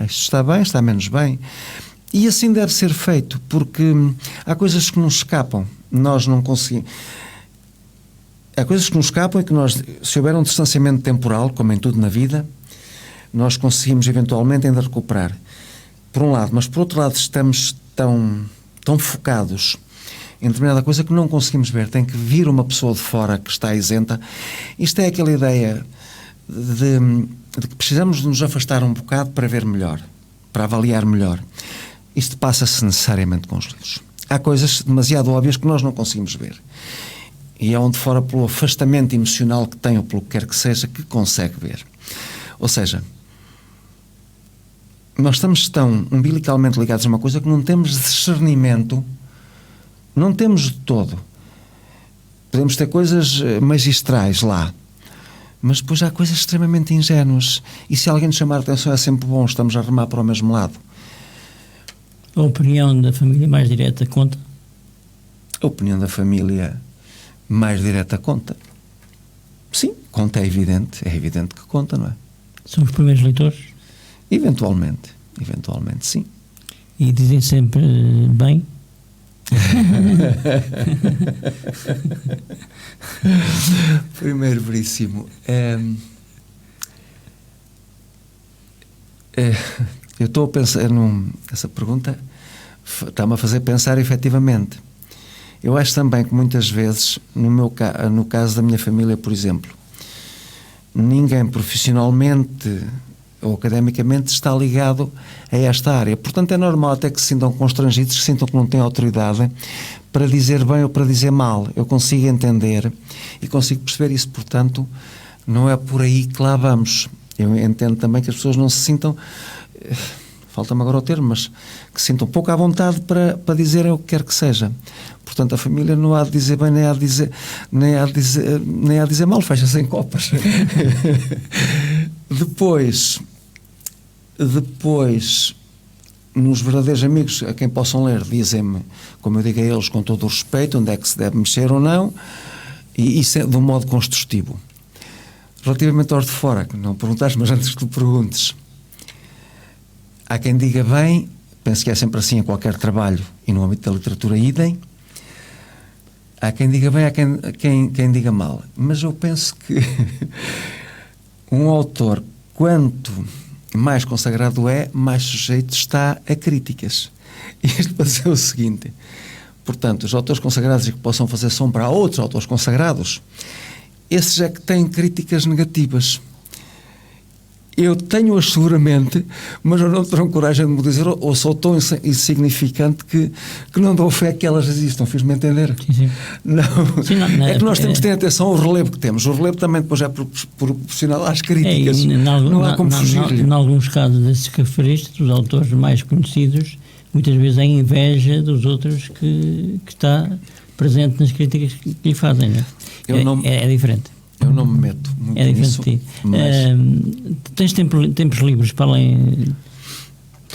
Isto está bem, está menos bem. E assim deve ser feito, porque há coisas que nos escapam. Nós não conseguimos. Há coisas que nos escapam e que nós, se houver um distanciamento temporal, como em tudo na vida, nós conseguimos eventualmente ainda recuperar. Por um lado, mas por outro lado estamos tão focados em determinada coisa que não conseguimos ver. Tem que vir uma pessoa de fora que está isenta. Isto é aquela ideia de que precisamos de nos afastar um bocado para ver melhor, para avaliar melhor. Isto passa-se necessariamente com os livros. há coisas demasiado óbvias que nós não conseguimos ver. E é onde fora, pelo afastamento emocional que tem, ou pelo que quer que seja, que consegue ver. Ou seja, nós estamos tão umbilicalmente ligados a uma coisa que não temos discernimento, não temos de todo. Podemos ter coisas magistrais lá, mas depois há coisas extremamente ingênuas. E se alguém nos chamar a atenção é sempre bom, estamos a remar para o mesmo lado. A opinião da família mais direta conta? A opinião da família mais direta conta. Sim, conta, é evidente que conta, não é? São os primeiros leitores? Eventualmente sim. E dizem sempre bem? Primeiro, Veríssimo, eu estou a pensar essa pergunta está-me a fazer pensar efetivamente. Eu acho também que muitas vezes, no caso da minha família, por exemplo, ninguém profissionalmente ou academicamente está ligado a esta área. Portanto, é normal até que se sintam constrangidos, que sintam que não têm autoridade para dizer bem ou para dizer mal. Eu consigo entender e consigo perceber isso. Portanto, não é por aí que lá vamos. Eu entendo também que as pessoas não se sintam, falta-me agora o termo, mas que se sintam pouco à vontade para dizerem o que quer que seja. Portanto, a família não há de dizer bem, nem há de dizer mal, fecha-se em copas. Depois, nos verdadeiros amigos a quem possam ler, dizem-me, como eu digo a eles, com todo o respeito, onde é que se deve mexer ou não, e isso é de um modo construtivo. Relativamente aos de fora, que não perguntaste, mas antes que tu perguntes, há quem diga bem, penso que é sempre assim em qualquer trabalho, e no âmbito da literatura idem. Há quem diga bem, há quem diga mal. Mas eu penso que um autor, quanto mais consagrado é, mais sujeito está a críticas. Isto para dizer o seguinte: portanto, os autores consagrados e que possam fazer sombra a outros autores consagrados, esses é que têm críticas negativas. Eu tenho-as seguramente, mas eu não tenho coragem de me dizer, ou sou tão insignificante que não dou fé que elas existam. Fiz-me entender? Sim. Não. Sim, não, é que nós temos de ter atenção ao relevo que temos. O relevo também depois é proporcional às críticas. Não há como fugir. Em alguns casos desses que referiste, os autores mais conhecidos, muitas vezes há inveja dos outros que está presente nas críticas que lhe fazem. Não é? É diferente. Eu não me meto muito nisso. É diferente. Tens tempos livres para além...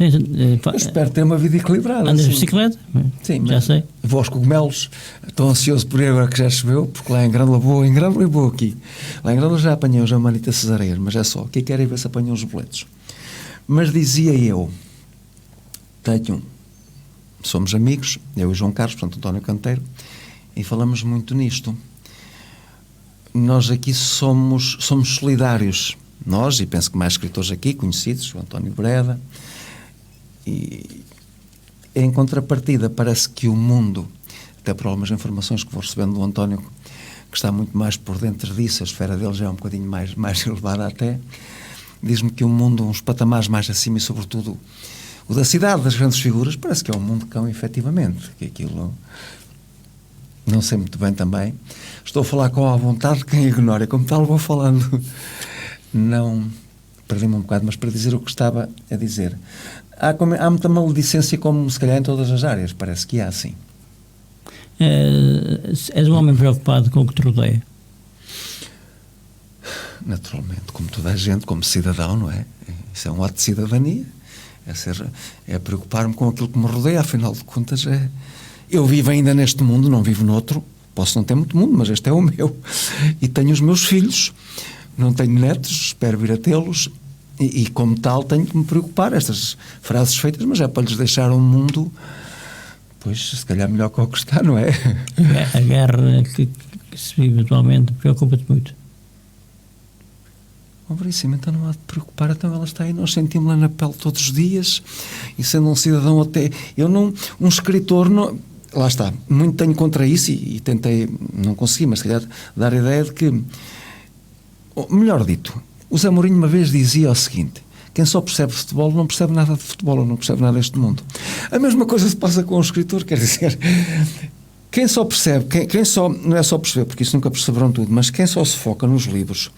Eu espero ter uma vida equilibrada. Andas de bicicleta? Sim, já sei. Vou aos cogumelos. Estou ansioso por ir agora que já choveu, porque lá em Grândola vou aqui. Lá em Grândola já apanhei os Amanita Cesareias, mas é só. Quem quer ir ver se apanham os boletos. Mas dizia eu, somos amigos, eu e João Carlos, portanto António Canteiro, e falamos muito nisto. Nós aqui somos solidários, nós, e penso que mais escritores aqui, conhecidos, o António Breda, e em contrapartida parece que o mundo, até por algumas informações que vou recebendo do António, que está muito mais por dentro disso, a esfera dele já é um bocadinho mais elevada até, diz-me que o mundo, uns patamares mais acima e sobretudo o da cidade, das grandes figuras, parece que é um mundo cão, efetivamente, que aquilo... Não sei muito bem também. Estou a falar com a vontade de quem ignora. Como tal, vou falando. Não... Perdi-me um bocado, mas para dizer o que estava a dizer. Há muita maledicência, como se calhar em todas as áreas. Parece que há, sim. És um homem preocupado com o que te rodeia? Naturalmente, como toda a gente, como cidadão, não é? Isso é um ato de cidadania. É preocupar-me com aquilo que me rodeia. Afinal de contas, eu vivo ainda neste mundo, não vivo noutro. Posso não ter muito mundo, mas este é o meu. E tenho os meus filhos. Não tenho netos, espero vir a tê-los. E como tal, tenho que me preocupar. Estas frases feitas, mas é para lhes deixar um mundo, pois, se calhar melhor que o que está, não é? A guerra que se vive atualmente preocupa-te muito? Veríssimo, então não há de preocupar, então ela está aí, nós sentimos-la na pele todos os dias, e sendo um cidadão até... Um escritor... Não, lá está, muito tenho contra isso e tentei, não consegui, mas se calhar dar a ideia de que, melhor dito, o Zé Mourinho uma vez dizia o seguinte: Quem só percebe futebol não percebe nada de futebol, ou não percebe nada deste mundo. A mesma coisa se passa com o escritor, quer dizer, quem só percebe, quem só, não é só perceber, porque isso nunca perceberão tudo, mas quem só se foca nos livros,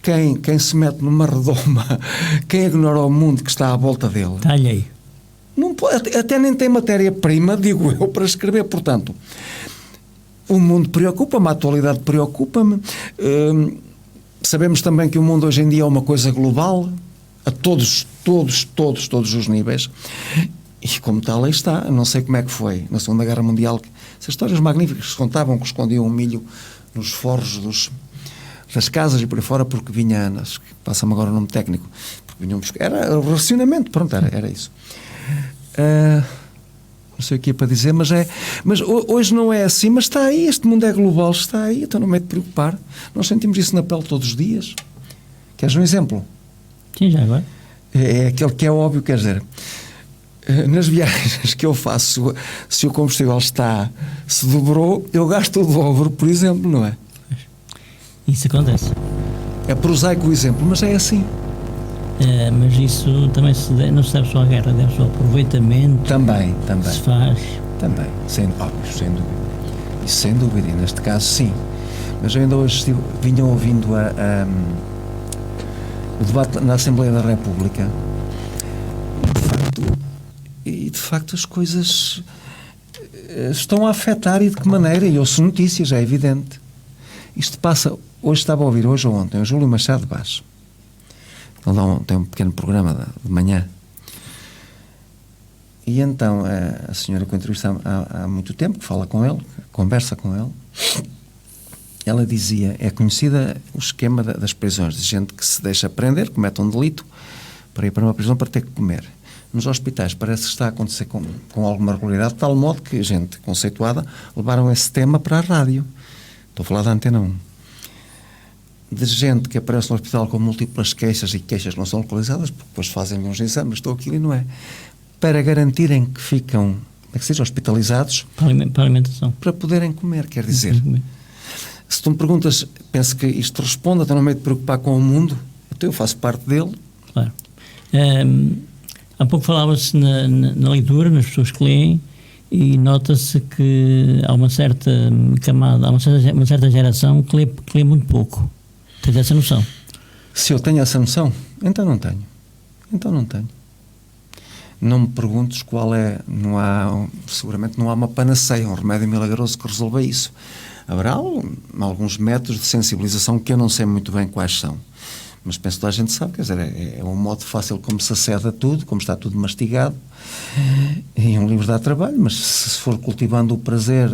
quem se mete numa redoma, quem ignora o mundo que está à volta dele, está alheio. Não pode, até nem tem matéria-prima, digo eu, para escrever. Portanto, o mundo preocupa-me, a atualidade preocupa-me. Sabemos também que o mundo hoje em dia é uma coisa global, a todos os níveis. E como tal, aí está. Não sei como é que foi na Segunda Guerra Mundial. Essas histórias magníficas que se contavam, que escondiam o milho nos forros das casas e por aí fora, porque vinha, passa-me agora o nome técnico, porque vinham buscar. Era o racionamento, pronto, era isso. Não sei o que é para dizer, mas hoje não é assim, mas está aí, este mundo é global, está aí, então não me é de preocupar. Nós sentimos isso na pele todos os dias. Queres um exemplo? Sim, já agora. É aquele que é óbvio, quer dizer, nas viagens que eu faço, se o combustível se dobrou, eu gasto o dobro, por exemplo, não é? Isso acontece. É prosaico o exemplo, mas é assim. Mas isso também não se deve só à guerra, deve-se ao aproveitamento. Também. Que se faz. Também, sem dúvida. Isso sem dúvida, e neste caso sim. Mas eu ainda hoje vinha ouvindo o debate na Assembleia da República e de facto as coisas estão a afetar, e de que maneira, e ouço notícias, é evidente. Isto passa, hoje estava a ouvir, hoje ou ontem, o Júlio Machado de Vaz. Ele tem um pequeno programa de manhã. E então a senhora que eu entrevistei há muito tempo, que fala com ele, conversa com ele, ela dizia, é conhecida o esquema das prisões, de gente que se deixa prender, comete um delito, para ir para uma prisão para ter que comer. Nos hospitais parece que está a acontecer com alguma regularidade, de tal modo que gente conceituada levaram esse tema para a rádio. Estou a falar da Antena 1. De gente que aparece no hospital com múltiplas queixas e queixas não são localizadas, porque depois fazem uns exames, estou aquilo e não é, para garantirem que ficam, como é que se diz, hospitalizados para alimentação, para poderem comer, quer dizer. Se tu me perguntas, penso que isto responde, então não me é de preocupar com o mundo, então eu faço parte dele. Claro. Há pouco falava-se na leitura, nas pessoas que leem, e nota-se que há uma certa camada, há uma certa geração que lê muito pouco. Tens essa noção? Se eu tenho essa noção, então não tenho. Não me perguntes qual é, seguramente não há uma panaceia, um remédio milagroso que resolva isso. Haverá alguns métodos de sensibilização que eu não sei muito bem quais são, mas penso que toda a gente sabe, quer dizer, é um modo fácil como se acede a tudo, como está tudo mastigado, e um livro dá trabalho, mas se for cultivando o prazer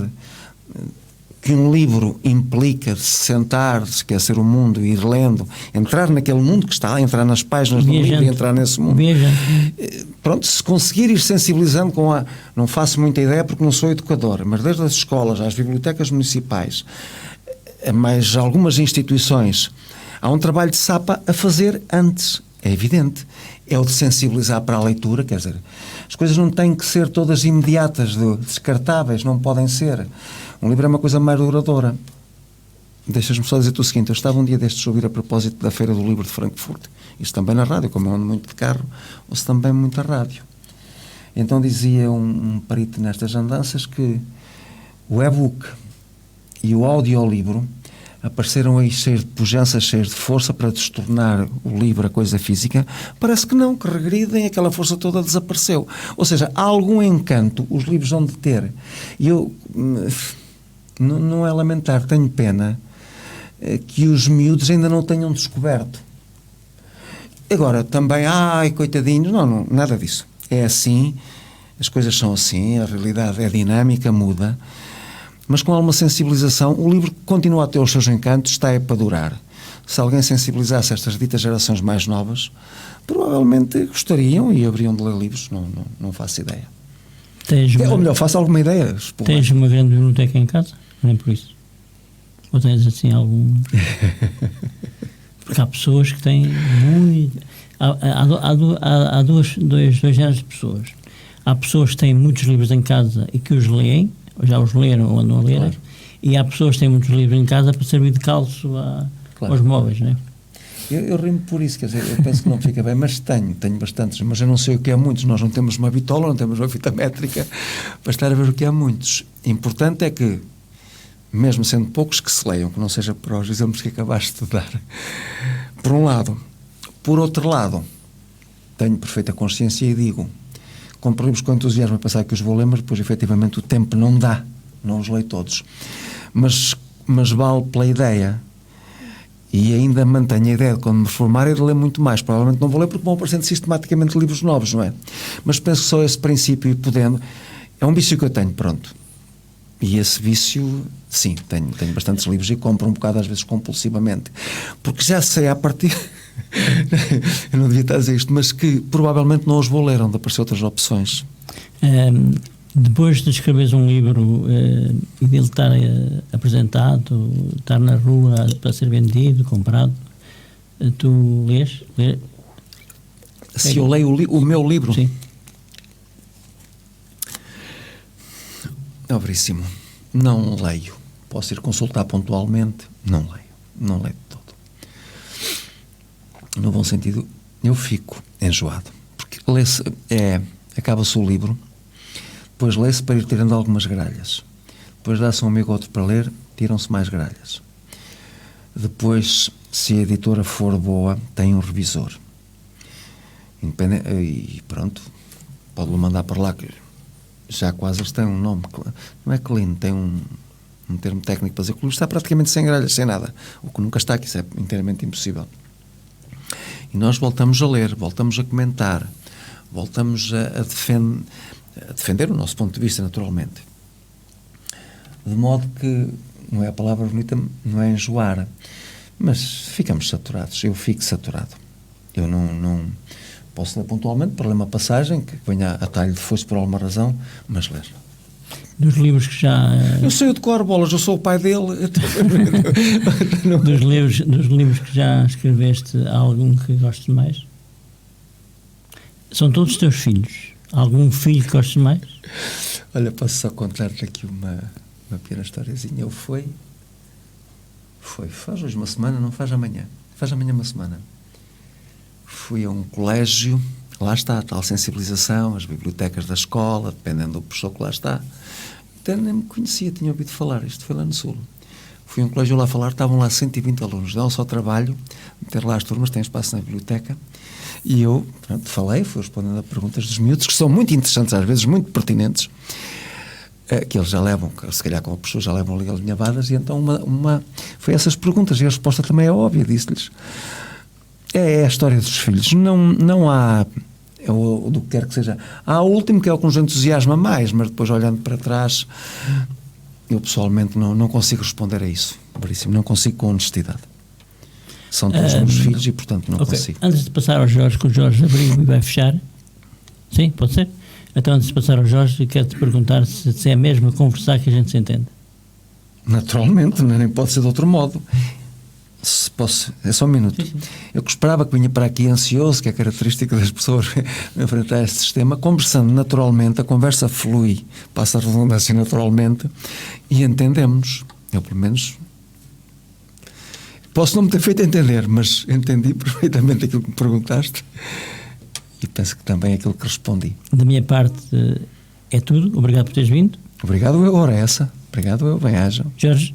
que um livro implica, de se sentar, de esquecer o mundo, ir lendo, entrar naquele mundo que está, entrar nas páginas do livro e entrar nesse mundo. Pronto, se conseguir ir sensibilizando não faço muita ideia porque não sou educador, mas desde as escolas às bibliotecas municipais, a mais algumas instituições, há um trabalho de sapa a fazer antes, é evidente. É o de sensibilizar para a leitura, quer dizer, as coisas não têm que ser todas imediatas, descartáveis, não podem ser. Um livro é uma coisa mais duradoura. Deixas-me só dizer-te o seguinte, eu estava um dia destes a ouvir a propósito da Feira do Livro de Frankfurt, isso também na rádio, como eu ando muito de carro, ouço também muita rádio. Então dizia um perito nestas andanças que o e-book e o audiolivro apareceram aí cheios de pujança, cheios de força para destornar o livro a coisa física. Parece que não, que regridem, aquela força toda desapareceu. Ou seja, há algum encanto, os livros vão de ter. E eu, não é lamentar, tenho pena que os miúdos ainda não tenham descoberto. Agora, também, coitadinhos, não, nada disso. É assim, as coisas são assim, a realidade é dinâmica, muda. Mas com alguma sensibilização, o livro continua a ter os seus encantos, está para durar. Se alguém sensibilizasse estas ditas gerações mais novas, provavelmente gostariam e haveriam de ler livros, não faço ideia. Ou melhor, faço alguma ideia. Tens uma grande biblioteca em casa? Nem por isso. Ou tens assim algum... Porque há pessoas que têm muito... Há dois géneros de pessoas. Há pessoas que têm muitos livros em casa e que os leem, ou já os leram ou andam a ler, claro. E há pessoas que têm muitos livros em casa para servir de calço aos móveis, não é? Eu rimo por isso, quer dizer, eu penso que não fica bem, mas tenho bastantes, mas eu não sei o que é muitos. Nós não temos uma bitola, não temos uma fita métrica para estar a ver o que é muitos. Importante é que, mesmo sendo poucos, que se leiam, que não seja para os exemplos que acabaste de dar, por um lado. Por outro lado, tenho perfeita consciência e digo, compro livros com entusiasmo a pensar que os vou ler, mas depois efetivamente o tempo não dá, não os leio todos. Mas vale pela ideia. E ainda mantenho a ideia de quando me formar de ler muito mais. Provavelmente não vou ler porque vão aparecendo sistematicamente livros novos, não é? Mas penso que só esse princípio e podendo... É um vício que eu tenho, pronto. E esse vício, sim, tenho bastantes livros e compro um bocado às vezes compulsivamente. Porque já sei a partir... eu não devia estar a dizer isto, mas que provavelmente não os vou ler, onde aparecem outras opções. Depois de escreveres um livro e dele estar apresentado, estar na rua para ser vendido, comprado, tu lês? Se eu leio o meu livro? Sim. Veríssimo. Não leio. Posso ir consultar pontualmente? Não leio de todo. No bom sentido, eu fico enjoado. Porque lê-se, acaba-se o livro, depois lê-se para ir tirando algumas gralhas. Depois dá-se um amigo ou outro para ler, tiram-se mais gralhas. Depois, se a editora for boa, tem um revisor. E pronto, pode-lhe mandar para lá, que já quase eles têm um nome, não é clean, tem um termo técnico para dizer que o livro está praticamente sem gralhas, sem nada. O que nunca está, que isso é inteiramente impossível. E nós voltamos a ler, voltamos a comentar, voltamos a defender o nosso ponto de vista, naturalmente. De modo que, não é a palavra bonita, não é enjoar, mas ficamos saturados. Eu fico saturado. Eu não posso ler pontualmente para ler uma passagem que venha a talho de foice por alguma razão, mas ler. Dos livros que já... Eu sei o de cor, bolas, eu sou o pai dele. Dos livros que já escreveste, há algum que gostes mais? São todos teus filhos. Há algum filho que gostes mais? Olha, posso só contar-te aqui uma pequena historiazinha. Faz hoje uma semana, não faz amanhã. Faz amanhã uma semana. Fui a um colégio, lá está a tal sensibilização, as bibliotecas da escola, dependendo do professor que lá está. Até nem me conhecia, tinha ouvido falar, isto foi lá no Sul. Fui a um colégio lá falar, estavam lá 120 alunos, dão só trabalho, ter lá as turmas, tem espaço na biblioteca, e eu, pronto, falei, fui respondendo a perguntas dos miúdos, que são muito interessantes, às vezes muito pertinentes, que eles já levam, se calhar como pessoas já levam ali alinhavadas, e então foi essas perguntas, e a resposta também é óbvia, disse-lhes. É a história dos filhos, não há... ou do que quer que seja. Há o último, que é o que nos entusiasma mais, mas depois, olhando para trás, eu pessoalmente não consigo responder a isso. Veríssimo, não consigo com honestidade. São todos meus filhos e, portanto, não consigo. Antes de passar ao Jorge, que o Jorge abriu e vai fechar. Sim, pode ser? Então, antes de passar ao Jorge, quero-te perguntar se é mesmo a conversar que a gente se entende. Naturalmente, nem pode ser de outro modo. Se posso, é só um minuto. Sim. Eu que esperava que vinha para aqui ansioso, que é característica das pessoas enfrentar este sistema, conversando naturalmente, a conversa flui, passa a redundância naturalmente, e entendemos. Eu, pelo menos, posso não me ter feito entender, mas entendi perfeitamente aquilo que me perguntaste e penso que também é aquilo que respondi. Da minha parte, é tudo. Obrigado por teres vindo. Obrigado eu, ora essa. Obrigado eu, bem-ajam. Jorge?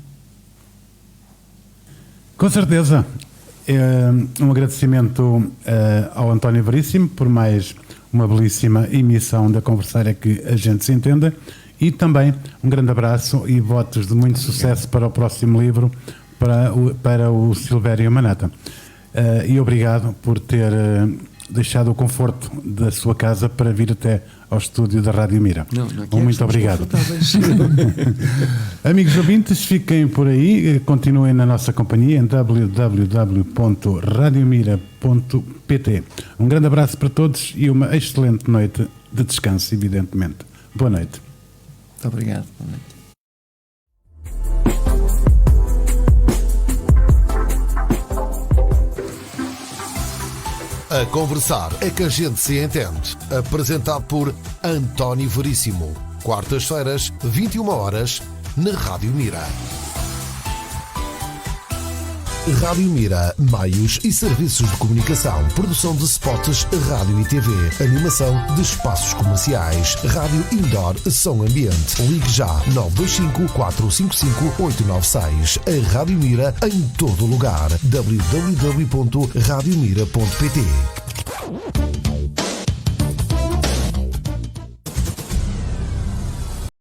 Com certeza. Um agradecimento ao António Veríssimo por mais uma belíssima emissão da Conversar é que a gente se entenda, e também um grande abraço e votos de muito sucesso para o próximo livro, para o Silvério Manata. E obrigado por ter deixado o conforto da sua casa para vir até ao estúdio da Rádio Mira. Muito obrigado. Amigos ouvintes, fiquem por aí, continuem na nossa companhia em www.radiomira.pt. Um grande abraço para todos e uma excelente noite de descanso, evidentemente. Boa noite. Muito obrigado. Boa noite. A Conversar é que a gente se entende. Apresentado por António Veríssimo. Quartas-feiras, 21 horas, na Rádio Mira. Rádio Mira, meios e serviços de comunicação, produção de spots, rádio e TV, animação de espaços comerciais, rádio indoor, som ambiente. Ligue já 925 455 896. A Rádio Mira em todo lugar. www.radiomira.pt